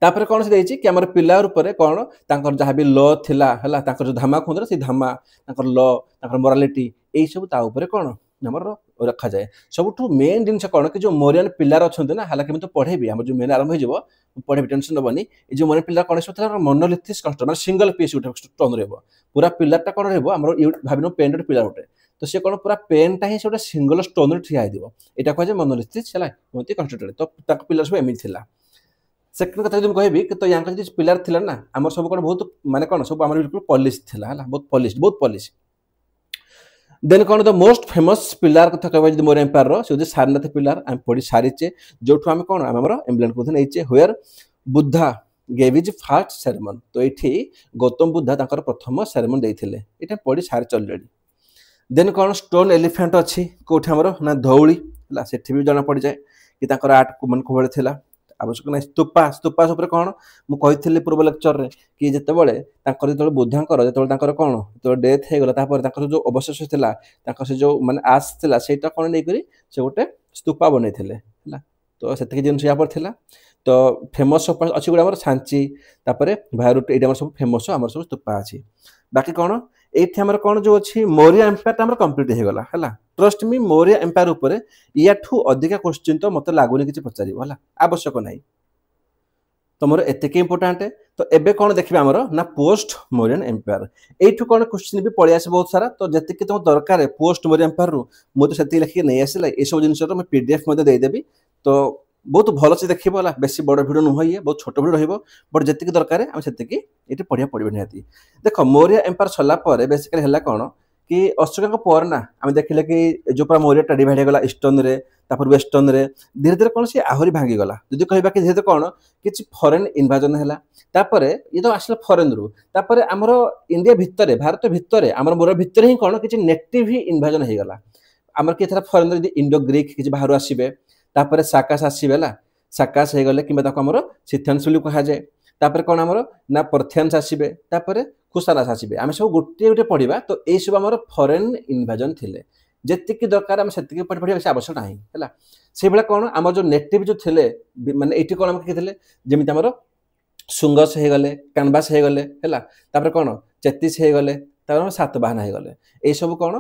तापर कोन से देछि कि हमर पिलर ऊपर कोन तांकर जहा भी लॉ थिला हला तांकर जो धामा खुंदर से धामा तांकर लॉ तांकर मोरालिटी एई सब ता ऊपर कोन ଆମର रखा जाए सबुठु मेन जिनस कौन कि जो मोरियन पिलार अच्छा ना हालांकि मुझे तो पढ़ेबी आम जो मेन आरंभ हो पढ़ेबी टेंशन नबनी ये जो मोरियन पिलार कौन सब मोनोलिथिक कंस्ट्रक्शन माने सिंगल पीस गोटे स्टोन रहिबो पूरा पिलारटा कौन रहिबो हमर भाबिनो पेन रे पिलार गोटे तो सी कौन पूरा पेनटा ही गोटे सिंगल स्टोन रे ठिया हेदिबो एटा कह मोनोलिथिक है मोती कंस्ट्रक्टेड तो ताक पिलार सब एमिति थिला सेकंड कथा जो कहबी कि तो यहाँ जो पिलार थिला ना आमर सब कौन बहुत माने कौन सब आमर बिल्कुल पॉलिश थिला हला बहुत पॉलिश देन कौन द मोस्ट फेमस पिलार कथा कहबा जदि मोर एम्पायर रो से सारनाथ पिलार हम पढ़ी सारीचे जोठु हम कौन हमर एम्ब्लेम को नैचे where Buddha gave his first sermon तो ये गौतम बुद्धा तांकर प्रथम सेरेमन देइथिले एटा पढ़ी सारी ऑलरेडी देन कौन स्टोन एलिफेंट अच्छी कौट हमर ना धौली हला सेठी भी जना पड़ जाए कि तांकर आर्ट को मन को थिला आवश्यक ना स्तूपा स्तूपा उपर कौन मुझे पूर्व लेक्चर रे कि जितेबाला जो बुद्धांकर जो कौन जो डेथ हो गला जो अवशेष था से जो माने आस था से कौन नहीं से गोटे स्तूपा बन तो से जिन यहाँ पर था तो फेमस अच्छी गुड़ा सांची भारुट ये सब फेमस आम सब स्तूपा अच्छी बाकी कौन ये कौन जो अच्छी मौर्य एम्पायर कंप्लीट हो गला है ट्रस्ट मी मौर्य एम्पायर उपर या अधिका क्वेश्चन तो मत लगुनि कि पचार है आवश्यक ना तो मोर एतिक इंपोर्टाट तो एबे कौन देखिए आमर ना पोस्ट मौर्यन एम्पायर यू कौन क्वेश्चन भी पलि आसे बहुत सारा तो जी तुम दरकार पोस्ट मौर्य एम्पायर रु मुझे से लिखिक नहीं आसला ये सब जिन पीडीएफ देदेवी तो बहुत भल से देखा बेसी बड़ भिड नुह ये बहुत छोट भिड रही बट जी दरकार आम से ये पढ़ा पड़े निहती देख मौर्य एम्पायर सरला बेसिकली है कौन कि अशोक पर ना आम देखिले कि जो पूरा मौर्यटा डिवाइड होगा ईस्टर्न रे तापर वेस्टर्न रे धीरे धीरे कौन सी आहरी भांगीगला जदि कहबा कि धीरे कौन कि फॉरेन इन्वाजन है तापर ये तो आसला फॉरेन रु तापर आमर इंडिया भितर भारत भितर आमर मोर भितर ही कौन कि नेटिव ही इन्वाजन हो गला आमर किए फॉरेन यदि इंडो ग्रीक किसी बाहर आसबे तापर साकाश आसबे साकाश हो गले कि आमर सिथियंस बोली कह जाए तापर कौन आमर ना पर्थियंस आसबे तापर कुशानास आसबे आम सब गोटे गोटे पढ़ा तो ये सब आमर फॉरेन इन्वाजन थिले जी दरकार आम से पढ़ा बेस आवश्यक ना से भाई कौन आम जो नेटिव जो थे माने ये कौन आम किए जमी आमर सुंगस हो गले कैनवास हो गले है कौन चेतीस हो गले सातवाहन हो गले ये सब कौन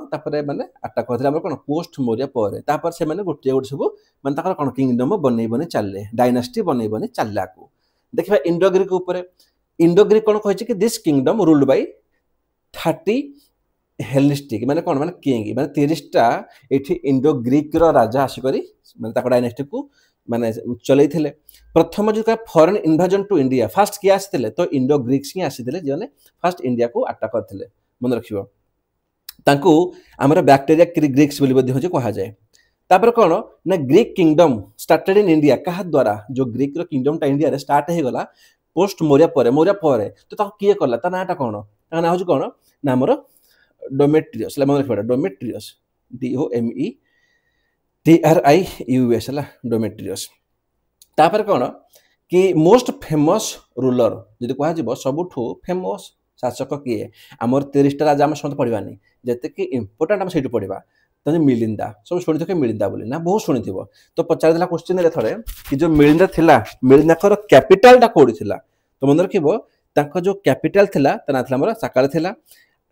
माने आटा कहते कौन पोस्ट मौर्य पर से गोटे गोटे सब माने कौन किंगडम बन बन चलले डायनास्टी बन बन चलला को देखा इंडो ग्रीक इंडो ग्रीक कौन कही कि दिस किंगडम रूल्ड बाय 30 हेलिस्टिक माने कौन माने किंग माने 30टा ये इंडो ग्रीक राजा आसिक माने डायनास्टी को माने चलई प्रथम जो फॉरेन इन्वाजन टू इंडिया फास्ट किए आसते तो इंडो ग्रीक्स ही आसी जो फास्ट इंडिया को अटैक करते मन रखियो आमर बैक्टेरिया ग्रीक्स कह जाए तापर कौन ना Greek kingdom started in India क्या द्वारा जो ग्रीक किंगडम इंडिया रे स्टार्ट हो गला पोस्ट मौर्य पर तो किए कला ता नाटा कौन ता ना हूँ कौन ना आमर डोमेट्रियस मन रखा डोमेट्रियस DOMETRIUS है डोमेट्रियस तापर कौन कि मोस्ट फेमस रूलर जी कह सबुठू फेमस शासक किए आमर 30टा राजा आम समस्त पढ़ानी जी इंपोर्टाट आम से पढ़ा तो मिलिंदा सब शुणी थे मिलिंदा बोली ना बहुत शुणी तो पचार क्वेश्चन थे कि जो मिलिंदा थिला मिलिंदा कैपिटालटा कौड़ी थिला तो मन रखिए जो कैपिटाल थिला ता ना थिला साकाल थिला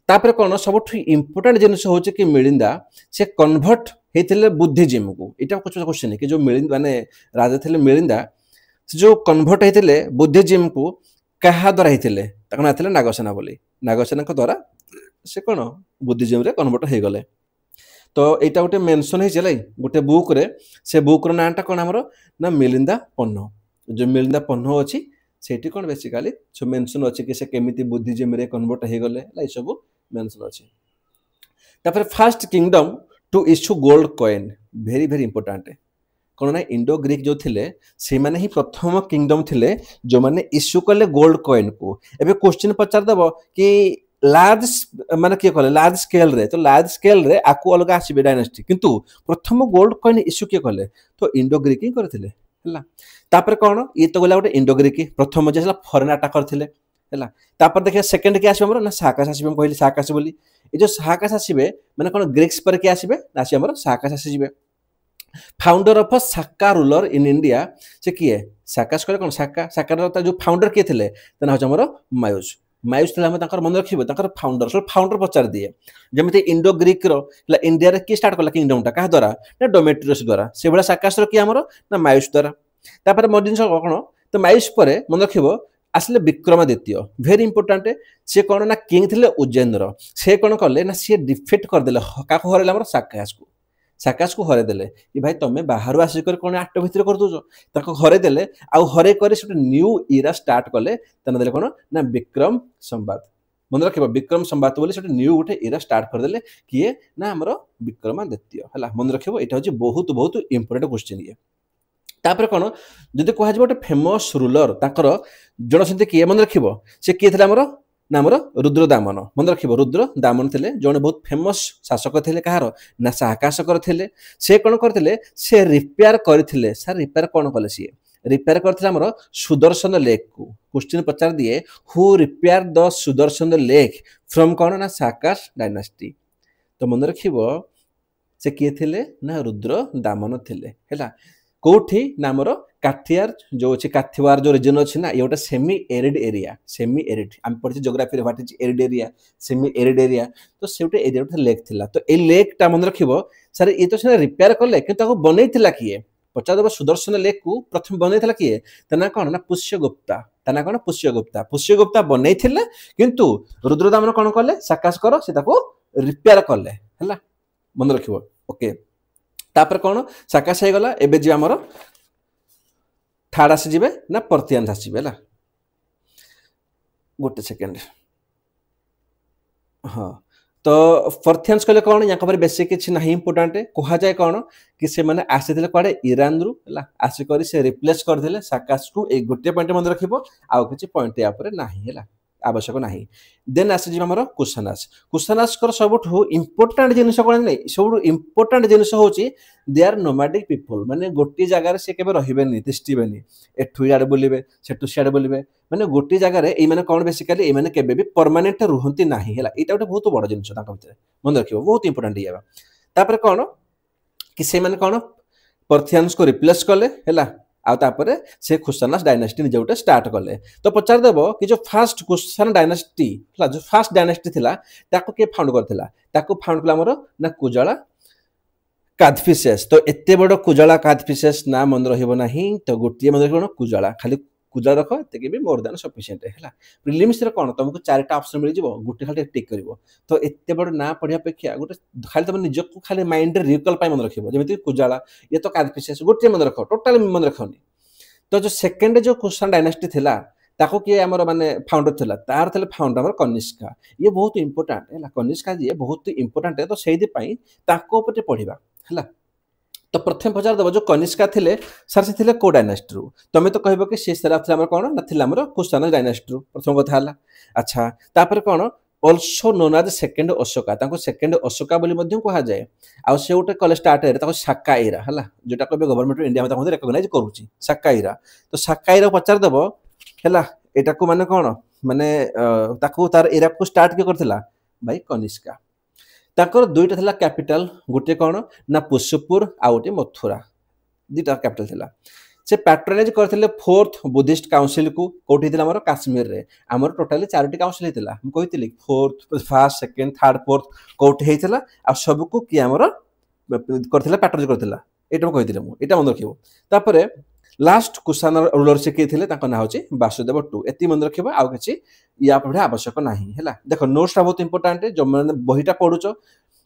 तापर कौन सब इंपोर्टाट जिनस हूँ कि मिलिंदा से कन्वर्ट होते बुद्धिजिम को यहाँ क्वेश्चन कि जो मिलिंदा माने राजा थे मिलिंदा से जो कन्वर्ट होते बुद्धिजिम को क्या द्वारा होते ना थे नागसेना बोली नागसेना द्वारा से कौन बुद्धिजिम रे कन्वर्ट हो गले तो यहाँ गोटे मेनसन है गोटे बुक रे से बुक नाटा कौन आमर ना मिलिंदा पन्नो जो मिलिंदा पन्नो अच्छी से कौन बेसिकाली सब मेनसन अच्छी कि से केमी बुद्धिजिम रे कन्वर्ट हो गले ये सब मेनसन अच्छी तापर first kingdom to issue gold coin very very important कौन ना इंडो ग्रीक जो थे से माने ही प्रथम किंगडम थे जो माने इश्यू कले गोल्ड कॉइन को एबे क्वेश्चन पचारदेव कि लार्ज माने किए कले लार्ज स्केल रे तो लार्ज स्केल रे आकु अलग आसीबे डायनास्टी किंतु प्रथम गोल्ड कॉइन इश्यू किए कले तो इंडो ग्रीक ही करथिले हला तापर कौन ये तो गला गोटे इंडो ग्रीक प्रथम जे फॉरेन अटैक करथिले हला तापर देखिए सेकंड के आसीबे हमर ना साकाश आसीबे हम कहली साकाश बोली ये जो साकाश आसीबे माने कौन ग्रीक्स पर के आसीबे आसी हमर साकाश आसीबे founder of Saka ruler in India से किए साकाश कले कौन साका साकार जो फाउंडर किए थे ता हमर मायूस ମାୟୁସ ଥିଲା ଆମେ ତାଙ୍କର ମନେ ରଖିବ ତାଙ୍କର ଫାଉଣ୍ଡର ସବୁ ଫାଉଣ୍ଡର ପଚାରି ଦିଏ ଯେମିତି ଇଣ୍ଡୋ ଗ୍ରୀକର ହେଲା ଇଣ୍ଡିଆରେ କିଏ ଷ୍ଟାର୍ଟ କଲା କିଙ୍ଗଡମଟା କାହା ଦ୍ୱାରା ନା ଡୋମେଟ୍ରିୟସ୍ ଦ୍ୱାରା ସେଭଳିଆ ସାକାଶର କିଏ ଆମର ନା ମାୟୁସ ଦ୍ୱାରା ତାପରେ ମୋ ଜିନିଷ କଣ ତ ମାୟୁସ ପରେ ମନେ ରଖିବ ଆସିଲେ ବିକ୍ରମାଦିତ୍ୟ ଭେରି ଇମ୍ପୋର୍ଟାଣ୍ଟ ସେ କଣ ନା କିଙ୍ଗ ଥିଲେ ଉଜ୍ଜୈନର ସେ କଣ କଲେ ନା ସିଏ ଡିଫିଟ୍ କରିଦେଲେ କାହାକୁ ହରେଇଲେ ଆମର ସାକାଶକୁ ହରେଇ ଦେଲେ କି ଭାଇ ତମେ ବାହାରୁ ଆସିକରି କଣ ଆଟ ଭିତରେ କରିଦଉଛ ତାକୁ ହରେଇ ଦେଲେ ଆଉ ହରେଇ କରି ସେଟା ନ୍ୟୁ ଇରା ଷ୍ଟାର୍ଟ କଲେ ତାନେ ଦେଲେ କଣ ନା ବିକ୍ରମ ସମ୍ବାଦ ମନେ ରଖିବ ବିକ୍ରମ ସମ୍ବାଦ ବୋଲି ସେଟା ନ୍ୟୁ ଗୋଟେ ଇରା ଷ୍ଟାର୍ଟ କରିଦେଲେ କିଏ ନା ଆମର ବିକ୍ରମାଦିତ୍ୟ ହେଲା ମନେ ରଖିବ ଏଇଟା ହଉଛି ବହୁତ ବହୁତ ଇମ୍ପୋର୍ଟାଣ୍ଟ କ୍ୱେଶ୍ଚିନ୍ ଇଏ ତାପରେ କଣ ଯଦି କୁହାଯିବ ଗୋଟେ ଫେମସ୍ ରୁଲର ତାଙ୍କର ଜଣ ସେମିତି କିଏ ମନେ ରଖିବ ସେ କିଏ ଥିଲେ ଆମର ନା ଆମର ରୁଦ୍ର ଦାମନ ମନେ ରଖିବ ରୁଦ୍ର ଦାମନ ଥିଲେ ଜଣେ ବହୁତ ଫେମସ୍ ଶାସକ ଥିଲେ କାହାର ନା ସାକାଶକର ଥିଲେ ସେ କଣ କରିଥିଲେ ସେ ରିପେୟାର କରିଥିଲେ ସାର୍ ରିପେୟାର କଣ କଲେ ସିଏ ରିପେୟାର କରିଥିଲେ ଆମର ସୁଦର୍ଶନ ଲେକ୍କୁ କ୍ୱେଶ୍ଚିନ୍ ପଚାରି ଦିଏ who repair the Sudarshan lake from କଣ ନା ସାକାଶ ଡାଇନାଷ୍ଟି ତ ମନେ ରଖିବ ସେ କିଏ ଥିଲେ ନା ରୁଦ୍ର ଦାମନ ଥିଲେ ହେଲା କୋଉଠି ନା ଆମର କାଠିଆର ଯୋଉ ଅଛି କାଥିୱାର ଯୋଉ ରିଜନ ଅଛି ନା ଏ ଗୋଟେ ସେମି ଏରିଡ ଏରିଆ ସେମି ଏରିଡ ଆମେ ପଢିଛି ଜିଓଗ୍ରାଫିରେ what is arid area semi arid area ତ ସେ ଗୋଟେ ଏରିଆ ଗୋଟେ ଲେକ୍ ଥିଲା ତ ଏଇ ଲେକ୍ ଟା ମନେ ରଖିବ ସାର୍ ଏ ତ ସେଟା ରିପେୟାର କଲେ କିନ୍ତୁ ତାକୁ ବନେଇଥିଲା କିଏ ପଚାରିଦେବ ସୁଦର୍ଶନ ଲେକ୍ କୁ ପ୍ରଥମେ ବନେଇଥିଲା କିଏ ତା ନା କଣ ନା ପୁଷ୍ୟଗୁପ୍ତା ତା ନା କଣ ପୁଷ୍ୟଗୁପ୍ତା ବନେଇଥିଲେ କିନ୍ତୁ ରୁଦ୍ରଦାମନ କଣ କଲେ ସାକାଶକର ସେ ତାକୁ ରିପେୟାର କଲେ ହେଲା ମନେ ରଖିବ ଓକେ ତାପରେ କଣ ସାକାଶ ହେଇଗଲା ଏବେ ଯିବେ ଆମର ଥାର୍ଡ ଆସିଯିବେ ନା ପର୍ଥିଆନ୍ସ ଆସିଯିବେ ହେଲା ଗୋଟେ ସେକେଣ୍ଡ ହଁ ତ ପର୍ଥିଆନ୍ସ କହିଲେ କଣ ୟାଙ୍କ ପରେ ବେଶୀ କିଛି ନାହିଁ ଇମ୍ପୋର୍ଟାଣ୍ଟ କୁହାଯାଏ କଣ କି ସେମାନେ ଆସିଥିଲେ କୁଆଡେ ଇରାନରୁ ହେଲା ଆସିକରି ସେ ରିପ୍ଲେସ କରିଥିଲେ ସାକାଶକୁ ଏଇ ଗୋଟିଏ ପଏଣ୍ଟ ମନେ ରଖିବ ଆଉ କିଛି ପଏଣ୍ଟ ୟା ଉପରେ ନାହିଁ ହେଲା ଆବଶ୍ୟକ ନାହିଁ ଦେନ୍ ଆସିଯିବ ଆମର କୁଶାନାସଙ୍କର ସବୁଠୁ ଇମ୍ପୋର୍ଟାଣ୍ଟ ଜିନିଷ କଣ ନାହିଁ ସବୁଠୁ ଇମ୍ପୋର୍ଟାଣ୍ଟ ଜିନିଷ ହଉଛି ଦେ ଆର୍ ନୋମାଡିକ ପିପୁଲ ମାନେ ଗୋଟିଏ ଜାଗାରେ ସେ କେବେ ରହିବେନି ତିଷ୍ଠିବେନି ଏଠୁ ଇଆଡେ ବୁଲିବେ ସେଠୁ ସିଆଡେ ବୁଲିବେ ମାନେ ଗୋଟିଏ ଜାଗାରେ ଏଇମାନେ କଣ ବେସିକାଲି ଏଇମାନେ କେବେ ବି ପରମାନେଣ୍ଟ ରୁହନ୍ତି ନାହିଁ ହେଲା ଏଇଟା ଗୋଟେ ବହୁତ ବଡ ଜିନିଷ ତାଙ୍କ ଭିତରେ ମନେ ରଖିବ ବହୁତ ଇମ୍ପୋର୍ଟାଣ୍ଟ ଇଏ ତାପରେ କଣ କି ସେମାନେ କଣ ପର୍ଥିଆନ୍ସକୁ ରିପ୍ଲେସ କଲେ ହେଲା ଆଉ ତାପରେ ସେ କୁଶାନାସ ଡାଇନାଷ୍ଟି ନିଜେ ଗୋଟେ ଷ୍ଟାର୍ଟ କଲେ ତ ପଚାରିଦେବ କି ଯୋଉ ଫାଷ୍ଟ କୁଶାନ ଡାଇନାଷ୍ଟି ହେଲା ଯୋଉ ଫାଷ୍ଟ ଡାଇନାଷ୍ଟି ଥିଲା ତାକୁ କିଏ ଫାଉଣ୍ଡ କରିଥିଲା ତାକୁ ଫାଉଣ୍ଡ କଲା ଆମର ନା କୁଜଳା କାଦଫିସେସ୍ ତ ଏତେ ବଡ କୁଜଳା କାଦଫିସେସ୍ ନା ମନେ ରହିବ ନାହିଁ ତ ଗୋଟିଏ ମନେ ରହିବ କୁଜଳା ଖାଲି କୁଜଳା ରଖ ଏତିକି ବି ମୋର ଦାନ ସଫିସିଏଣ୍ଟ ହେଲା ପ୍ରିଲିମ୍ସରେ କଣ ତମକୁ ଚାରିଟା ଅପସନ ମିଳିଯିବ ଗୋଟେ ଖାଲି ଟିକ୍ କରିବ ତ ଏତେ ବଡ ନା ପଢିବା ଅପେକ୍ଷା ଗୋଟେ ଖାଲି ତମ ନିଜକୁ ଖାଲି ମାଇଣ୍ଡରେ ରିକଲ୍ ପାଇଁ ମନେ ରଖିବ ଯେମିତି କୁଜଳା ଇଏ ତ କାଦଫିସେସ୍ ଗୋଟିଏ ମନେ ରଖ ଟୋଟାଲି ମନେ ରଖନି ତ ଯୋଉ ସେକେଣ୍ଡ ଯୋଉ କୁଶାନ ଡାଇନାଷ୍ଟି ଥିଲା ତାକୁ କିଏ ଆମର ମାନେ ଫାଉଣ୍ଡର ଥିଲା ତାର ଥିଲେ ଫାଉଣ୍ଡର ଆମର କନିଷ୍କା ଇଏ ବହୁତ ଇମ୍ପୋର୍ଟାଣ୍ଟ ହେଲା କନିଷ୍କା ଯିଏ ବହୁତ ଇମ୍ପୋର୍ଟାଣ୍ଟ ତ ସେଇଥିପାଇଁ ତାଙ୍କ ଉପରେ ପଢିବା ହେଲା ତ ପ୍ରଥମେ ପଚାରିଦେବ ଯୋଉ କନିଷ୍କା ଥିଲେ ସାର୍ ସେ ଥିଲେ କୋଉ ଡାଇନାଷ୍ଟିରୁ ତମେ ତ କହିବ କି ସେ ସେରା ଥିଲା ଆମର କଣ ନା ଥିଲା ଆମର କୁଶାନ ଡାଇନାଷ୍ଟିରୁ ପ୍ରଥମ କଥା ହେଲା ଆଚ୍ଛା ତାପରେ କଣ also known as second Ashoka ତାଙ୍କୁ ସେକେଣ୍ଡ ଅଶୋକା ବୋଲି ମଧ୍ୟ କୁହାଯାଏ ଆଉ ସେ ଗୋଟେ କଲେ ଷ୍ଟାର୍ଟ ହେରେ ତାକୁ ସାକା ଇରା ହେଲା ଯୋଉଟା କହିବେ ଗଭର୍ଣ୍ଣମେଣ୍ଟ ଅଫ୍ ଇଣ୍ଡିଆ ତାକୁ ମଧ୍ୟ ରେକଗ୍ନାଇଜ କରୁଛି ସାକା ଇରା ତ ସାକା ଇରା ପଚାରିଦେବ ହେଲା ଏଟାକୁ ମାନେ କଣ ମାନେ ତାକୁ ତାର ଇରାକୁ ଷ୍ଟାର୍ଟ କିଏ କରିଥିଲା ଭାଇ କନିଷ୍କା ତାଙ୍କର ଦୁଇଟା ଥିଲା କ୍ୟାପିଟାଲ ଗୋଟିଏ କଣ ନା ପୁଷ୍ପପୁର ଆଉ ଗୋଟେ ମଥୁରା ଦୁଇଟା କ୍ୟାପିଟାଲ ଥିଲା ସେ ପ୍ୟାଟ୍ରୋନାଇଜ କରିଥିଲେ ଫୋର୍ଥ ବୁଦ୍ଧିଷ୍ଟ କାଉନସିଲକୁ କୋଉଠି ହେଇଥିଲା ଆମର କାଶ୍ମୀରରେ ଆମର ଟୋଟାଲି ଚାରୋଟି କାଉନସିଲ ହେଇଥିଲା ମୁଁ କହିଥିଲି fourth first second third fourth କୋଉଠି ହେଇଥିଲା ଆଉ ସବୁକୁ କିଏ ଆମର କରିଥିଲା ପ୍ୟାଟ୍ରୋନାଇଜ କରିଥିଲା ଏଇଟା ମୁଁ କହିଥିଲି ମୁଁ ଏଇଟା ମନେ ରଖିବ ତାପରେ ଲାଷ୍ଟ କୁଶାନ ରୁଲର ସେ କିଏ ଥିଲେ ତାଙ୍କ ନାଁ ହଉଛି ବାସୁଦେବ ଟୁ ଏତିକି ମନେ ରଖିବ ଆଉ କିଛି ୟା ପଢିବା ଆବଶ୍ୟକ ନାହିଁ ହେଲା ଦେଖ ନୋଟ୍ସଟା ବହୁତ ଇମ୍ପୋର୍ଟାଣ୍ଟ ଯୋଉମାନେ ବହିଟା ପଢୁଛ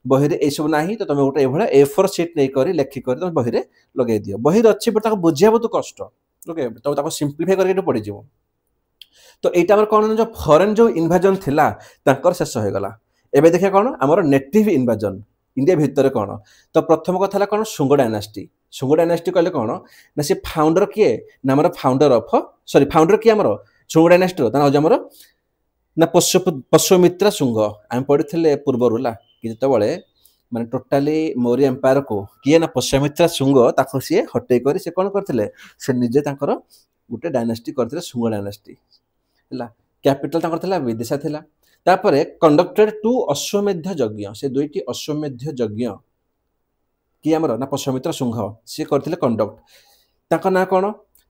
ବହିରେ ଏଇସବୁ ନାହିଁ ତ ତମେ ଗୋଟେ ଏଇଭଳିଆ A4 ସିଟ୍ ନେଇକରି ଲେଖିକରି ତମେ ବହିରେ ଲଗେଇ ଦିଅ ବହିରେ ଅଛି ବଟ୍ ତାକୁ ବୁଝିବା ବହୁତ କଷ୍ଟ ଓକେ ତମେ ତାକୁ ସିମ୍ପ୍ଲିଫାଇ କରିକି ପଢିଯିବ ତ ଏଇଟା ଆମର କଣ ଯୋଉ ଫରେନ୍ ଯୋଉ ଇନଭାଜନ ଥିଲା ତାଙ୍କର ଶେଷ ହେଇଗଲା ଏବେ ଦେଖିବା କଣ ଆମର ନେଟିଭ ଇନଭାଜନ ଇଣ୍ଡିଆ ଭିତରେ କଣ ତ ପ୍ରଥମ କଥା ହେଲା କଣ ଶୁଙ୍ଗ ଡାଇନାଷ୍ଟି କହିଲେ କଣ ନା ସେ ଫାଉଣ୍ଡର କିଏ ନା ଆମର ଫାଉଣ୍ଡର କିଏ ଆମର ଶୁଙ୍ଗ ଡାଇନାଷ୍ଟିର ତା ହଉଛି ଆମର ନା ପଶ୍ୱାମିତ୍ରା ଶୁଙ୍ଗ ଆମେ ପଢିଥିଲେ ପୂର୍ବରୁ ହେଲା କି ଯେତେବେଳେ ମାନେ ଟୋଟାଲି ମୌର୍ଯ୍ୟ ଏମ୍ପାୟାରକୁ କିଏ ନା ପଶ୍ୱାମିତ୍ରା ଶୁଙ୍ଗ ତାକୁ ସିଏ ହଟେଇ କରି ସେ କଣ କରିଥିଲେ ସେ ନିଜେ ତାଙ୍କର ଗୋଟେ ଡାଇନାଷ୍ଟି କରିଥିଲେ ଶୁଙ୍ଗ ଡାଇନାଷ୍ଟି ହେଲା କ୍ୟାପିଟାଲ ତାଙ୍କର ଥିଲା ବିଦିଶା ଥିଲା ତାପରେ କଣ୍ଡକ୍ଟେଡ ଟୁ ଅଶ୍ୱମେଧ ଯଜ୍ଞ ସେ ଦୁଇଟି ଅଶ୍ୱମେଧ ଯଜ୍ଞ କିଏ ଆମର ନା ପଶ୍ୱାମିତ୍ର ଶୁଙ୍ଗ ସିଏ କରିଥିଲେ କଣ୍ଡକ୍ଟ ତାଙ୍କ ନାଁ କଣ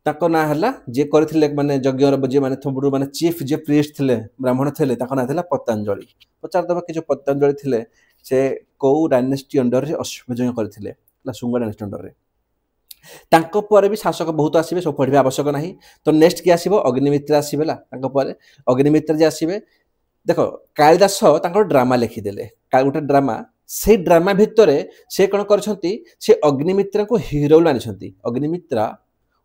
ताको ना हला जे करथिले माने यज्ञर जे माने थबुरु माने चीफ जे प्रीस्ट थिले ब्राह्मण थिले ताको ना थिला पतंजलि पचार दबा कि जो पतंजलि थिले से को डायनेस्टी अंडर रे अश्वमेध यज्ञ करथिले ला शुंग डायनेस्टी अंडर रे तांको पर भी शासक बहुत आसीबे सब पढ़िबा आवश्यक नाही तो नेक्स्ट की आसीबो अग्निमित्र आसीबेला तांको पर अग्निमित्र जे आसीबे देखो कालिदास तांको ड्रामा लिखि देले गोटे ड्रामा से ड्रामा भितरे से कौन करछंती से अग्निमित्र को हीरो लानिछंती Agnimitra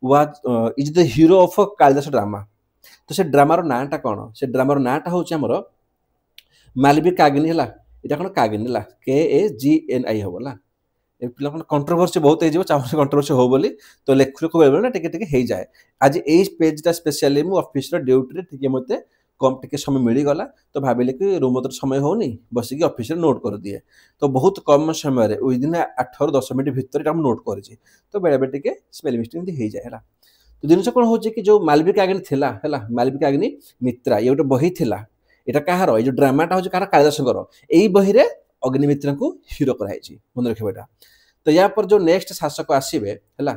was is the hero of Kalidas drama तो से ड्रामार नाटा कौन से ड्रामार नाटा हूँ आमर मालवी कागिनी है यहाँ कौन कागिनी है KAGNI हम ना पिला कंट्रोवर्सी बहुत हो चाहूँ कंट्रोवर्सी हो बोली तो लेखु लेखु बेले ना टे जाए आज यही पेजटा स्पेशली मुझे ऑफिस ड्यूटी टे मत कम टे समय मिलगला तो भाविले कि रूम तो समय होनी बसिक ऑफिस नोट कर दिए तो बहुत कम समय विदिन 8 ରୁ 10 मिनट भितर नोट कर तो बेले बेले टे स्पेलिंग मिस्टेक हो जाए तो जिन कौन हो जो मालविका अग्नि थिला है मालविका अग्नि मित्रा ये गोटे बही थिला यहाँ कहार ये ड्रामाटा हूँ कहार कालिदासंकर यही बही रे अग्निमित्र को हीरो कराई मन रखा तो या पर जो नेक्स्ट शासक आसवे है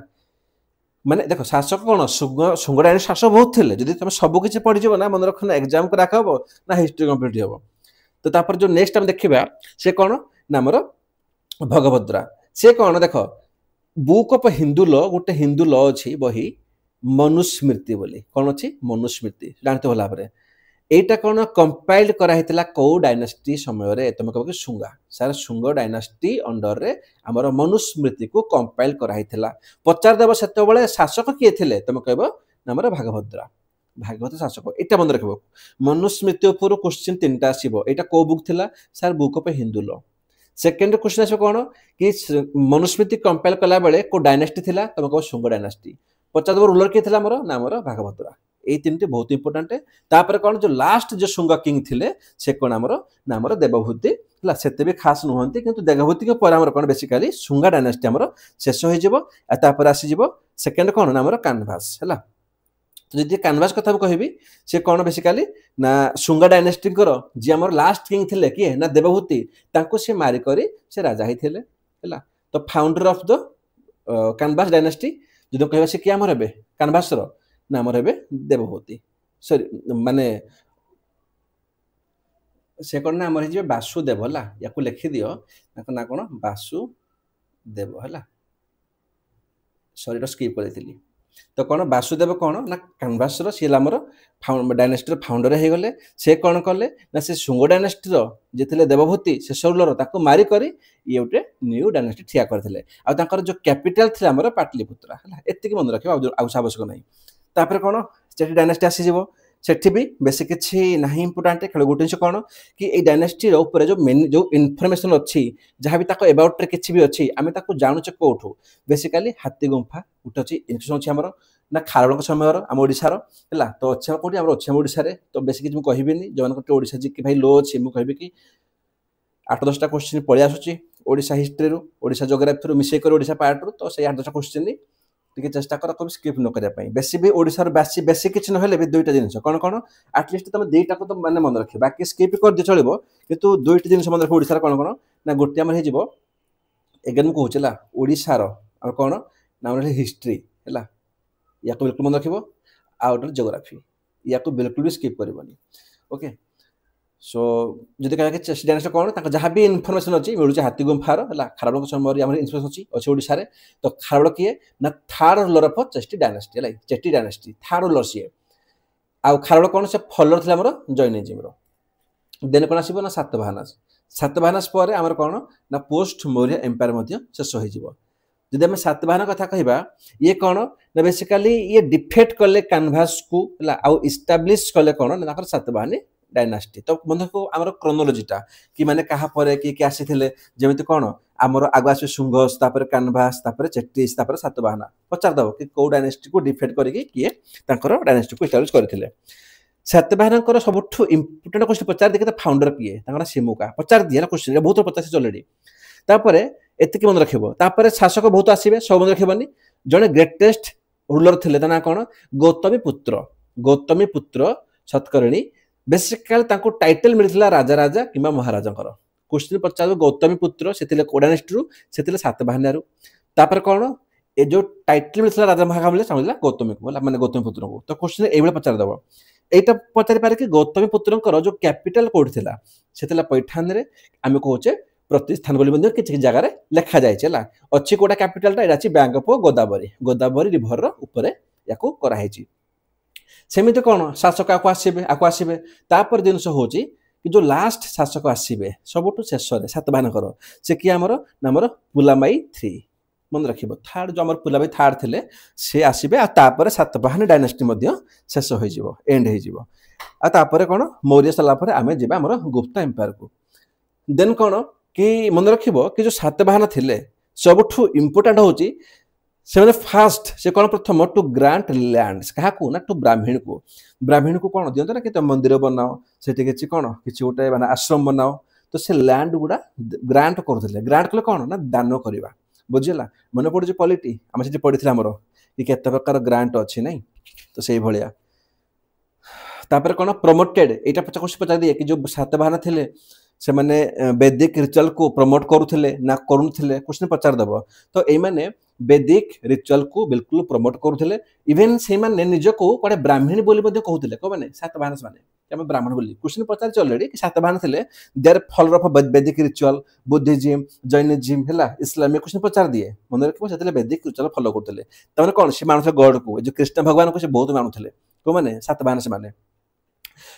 माने देखो शासक कौन शुंग डायनेस्टी शासक बहुत थे जब तुम सबकि पढ़ीज ना मन रखना एग्जाम को रखा ना हिस्ट्री कम्प्लीट हम तो तापर जो नेक्स्ट आम देखा से कौन ना आमर भगभद्रा से कौन देख बुक ऑफ हिंदू लॉ गोटे हिंदू लॉ अच्छी बही मनुस्मृति बोली कौन अच्छी मनुस्मृति जानते भला भाव एटा कौन कंपाइल्ड कराइला कौ डायनेस्टी समय तुम कह शुंगा सार शुंग डायनेस्टी अंडर रे आमर मनुस्मृति को कंपाइल कराइला पचारदेव से शासक किए थे तुम कह आमर भागभद्रा भागवत शासक एटा मन रख मनुस्मृति उपर क्वेश्चन 3टा आसो यहाँ कौ बुक थिला सार book of Hindu law second question आसो कौन कि मनुस्मृति कंपाइल कला बेले को डायनेस्टी थिला तुम कह शुंग डायनेस्टी पचारदेव रूलर किए थिला आमर ना आमर भागभद्रा ये 3टी बहुत इंपोर्टाट तापर कौन जो लास्ट जो शुंग किंग थिले से कौन आमर ना आमर देवभूति से भी खास नुहति कि देवभूति के पर आमर कौन बेसिकली शुंगा डायनेस्टी आमर शेष हो आसीज सेकेंड कौन ना आमर कानभास है तो जी कानभास कथा कहबी से कौन बेसिकली ना शुंगा डायनेस्टी जी आमर लास्ट किंग थिले किए ना देवभूति तांको से मारिक से राजा होते है तो फाउंडर ऑफ द कानभास डायनेस्टी जो कहबा से किए आमर हे कानभास ना आमर हे देवभूति सॉरी माने से कौन ना आमर हो वासुदेव है या लिखि दियो ना कौन वासुदेव है सॉरी स्किप कर तो कौन वासुदेव कौन ना कानभास सी आमर डायनेस्टी फाउंडर हो गले से कौन कले ना से शुंग डायनेस्टी जे देवभूति शेष रूलर ताको मारिक ये गोटे न्यू डायनेस्टी ठिया करते आर जो कैपिटल थी आमर पाटलिपुत्रा है एति मन रखा आवश्यक नहीं तापर कौन से डायनेस्टी आसीज सेठी भी बेस किसी ना इंपोर्टाट खेल गोटे जिन कौन कि डायनेस्टी ऊपर जो जो इनफर्मेशन अच्छी जहाँ भी एबाउट किसी भी अच्छी आम जानूचे कौटू बेसिकाली हाथी गुंफा गोटे अच्छी इनफर्मेशन अच्छी आमर ना खारड़ समय आम ओडार है तो अच्छे कौटी आम अच्छे ओडार तो बेस किसी मुझे कहबी जो ओडा जी भाई लो अच्छी मुझे कहबी कि 8-10टा क्वेश्चन पलि आसूँ ओडिशा हिस्ट्री ओडिशा जोग्राफी मिसेक ओडिशा पार्ट रू तो 8-10टा क्वेश्चन टे चेष्टा कर कभी स्किप न करने बेसी भी ओडिशार बेसी बेसी किसी ना भी 2टा जिन कौन कौन आटलिस्ट तुम 2टा को तो मैंने मन रख बाकी स्किप कर दे चलो कितु 2टी जिन मन रख ओडिशार कौन कौन ना गोटे आम हो एगेन कहूँ ओडिशार और कौन ना हिस्ट्री है या बिल्कुल मन रख आउटर जोग्राफी या बिल्कुल भी स्किप करनी ओके सो जब कह डायनेस्टी कौन जहाँ भी इनफर्मेशन अच्छी मिलूँ हाथी गुंफार है खारड़ समय इनफर्मेशन अच्छी अच्छे ओडिशा तो खारड़ किए ना थर्ड रूलर ऑफ चेष्टी डायनेस्टी है चेष्टी डायनेस्टी थर्ड रूलर सी आउ खारड़ कौन से फॉलोअर थे आमर जैनिज्म देन कौन आसो ना सातवाहनास पर आमर कौन ना पोस्ट मौर्य एम्पायर शेष हो जब आम सातवाहन कथा कहवा ये कौन ना बेसिकाली ये डिफेक्ट कले कानभास को आउ इस्टाब्लीश कले कौन ना सातवाहनी डायनेस्टी तो बंधु को आमर क्रोनोलोजीटा कि माने कहा पर किए आसी जमी कौन आमर आग आस शुंगस कानभास चेट्टिस सातवाहना पचारदेव कि कौ डायनेस्टी को डिफेक्ट करके किए डायनेस्टी को इस्टाब्लिश करते सातवाहन सबुठ इंपोर्टेंट क्वेश्चन पचार दिए फाउंडर किए सिमुका पचार दिए क्वेश्चन बहुत पचास अलरेडी एतिक मन रखिए शासक बहुत आसवे सब मन रखनी जड़े ग्रेटेस्ट रूलर थे ना कौन गौतमी पुत्र सतकर्णी बेसिकाली टाइटल मिलता राजा राजा कि महाराजा क्वेश्चन पचार गौतमी पुत्र से डायनेस्टी से सातवाहन तापर कौन ए जो टाइटल मिलता राजा महाकाल समझला गौतमी को माने गौतमी पुत्र को तो क्वेश्चन एबले पचार दबो एटा पचारि पारे कि गौतमी पुत्रंकर जो कैपिटल कोड थिला सेतला पैठान रे आमे कहूचे प्रतिष्ठान बोली मध्य किछि जगह रे लिखा जाय छला अछि कोडा कैपिटल ता एटा अछि bank of Godavari Godavari river रो ऊपर याको करा हेछि सेमिति कोन शासक आको आसीबे तापर दिनस होछि कि जो लास्ट शासक आसीबे सबटु शेष रे सातवाहन कर से कि हमर पुलामाई 3 मन रखिबो थर्ड जो हमर पुलामाई थर्ड थिले से आसीबे आ तापर सातवाहन डायनेस्टी मध्य शेष होई जिवो एंड होई जिवो आ तापर कोन मौर्य सला पर आमे जेबा हमर गुप्ता एम्पायर को देन कोन कि मन रखिबो कि जो सातवाहन थिले सबठु इंपोर्टेंट होची से माने फास्ट से कोन प्रथम टू ग्रांट लैंड्स कहा को ना टू ब्राह्मण को कोन दियंत ना कि मंदिर बनाओ सेठी किछि कोन किछि उटे माने आश्रम बनाओ तो से लैंड गुडा ग्रांट करथिले ग्रांट कले कोन ना दान करबा बुझिला मन पड़ जे क्वालिटी हम सेठी पढिथिला हमरो कि केते प्रकार ग्रांट अछि नै तो सेही भलिया तापर कोन प्रमोटेड एटा पचा दिए कि जो सातवाहन थिले से माने वैदिक रिचुअल को प्रमोट करूथिले ना करूनथिले क्वेश्चन पचार दबो तो ए माने वैदिक रिचुअल को बिल्कुल प्रमोट करूथिले इवन से माने निज को कोडे ब्राह्मणी बोली मध्ये कहूथिले को माने सातवाहन माने हम ब्राह्मण बोली क्वेश्चन पचार ऑलरेडी कि सातवाहन थिले देयर फॉलोअर ऑफ वैदिक रिचुअल बुद्धिज्म जैनिज्म हला इस्लामिक क्वेश्चन पचार दिए मन रखिबो सेतले वैदिक रिचुअल फॉलो करथिले तमने कोन से मानुथे गॉड को जो कृष्ण भगवान को से बहुत मानुथिले को माने सातवाहन से माने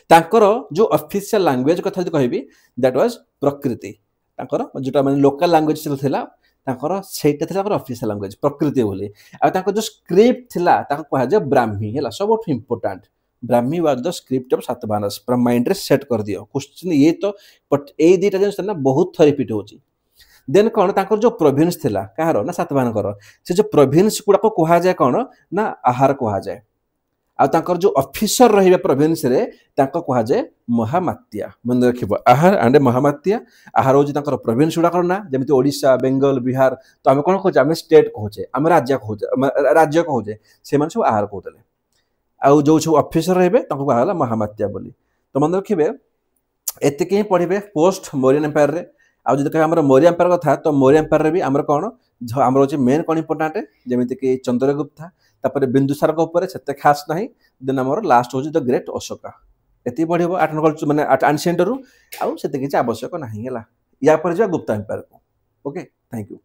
तांकर जो ऑफिशियल लैंग्वेज कथा जदि कहबी दैट वाज प्रकृति तांकर जोटा माने लोकल लैंग्वेज थिला तांकर सेटा थिला ऑफिशियल लैंग्वेज प्रकृति बोली आ तांकर जो स्क्रिप्ट थिला ताको कहा जे ब्राह्मी हला सबठु important Brahmi was the script of Satavahanas पर माइंड रे सेट कर दियो क्वेश्चन ये तो बट ए दीटा जन ना बहुत थरी रिपीट होची देन कोन तांकर जो प्रोविंस थिला काहरो ना सातवाहन कर से जो प्रोविंस गुडा को कहा जाय कोन ना आहार कहा जाय आ तांकर जो ऑफिसर रहिबे प्रोविंस रे तांको कहा जाय महामात्या मन रखिबो आहार एंड महामात्या आहार होजी तांकर प्रोविंस गुडा करना जेमिति ओडिसा बेंगल बिहार तो हम कोन कहजे हम स्टेट कहजे हम राज्य कहजे से मन सब आहार कहतले आ जो जो ऑफिसर रहिबे तांको कहाला महामात्या बोली तो मन रखिबे एतिके ही पढिबे पोस्ट मौर्यन एम्पायर रे आ जदि कहे हमर मौर्य एम्पायर कथा तो मौर्य एम्पायर रे भी हमर कोन हमर होची मेन कोन इंपोर्टेंट जेमिति कि चंद्रगुप्त तापर बिंदुसार को ऊपर सेते खास नाही देन हमर लास्ट होची द ग्रेट अशोका एति पढिबो आठ माने एंशिएंट रु आ सेते किछ आवश्यक नाही हला या पर जे गुप्ता एम्पायर को ओके थैंक यू।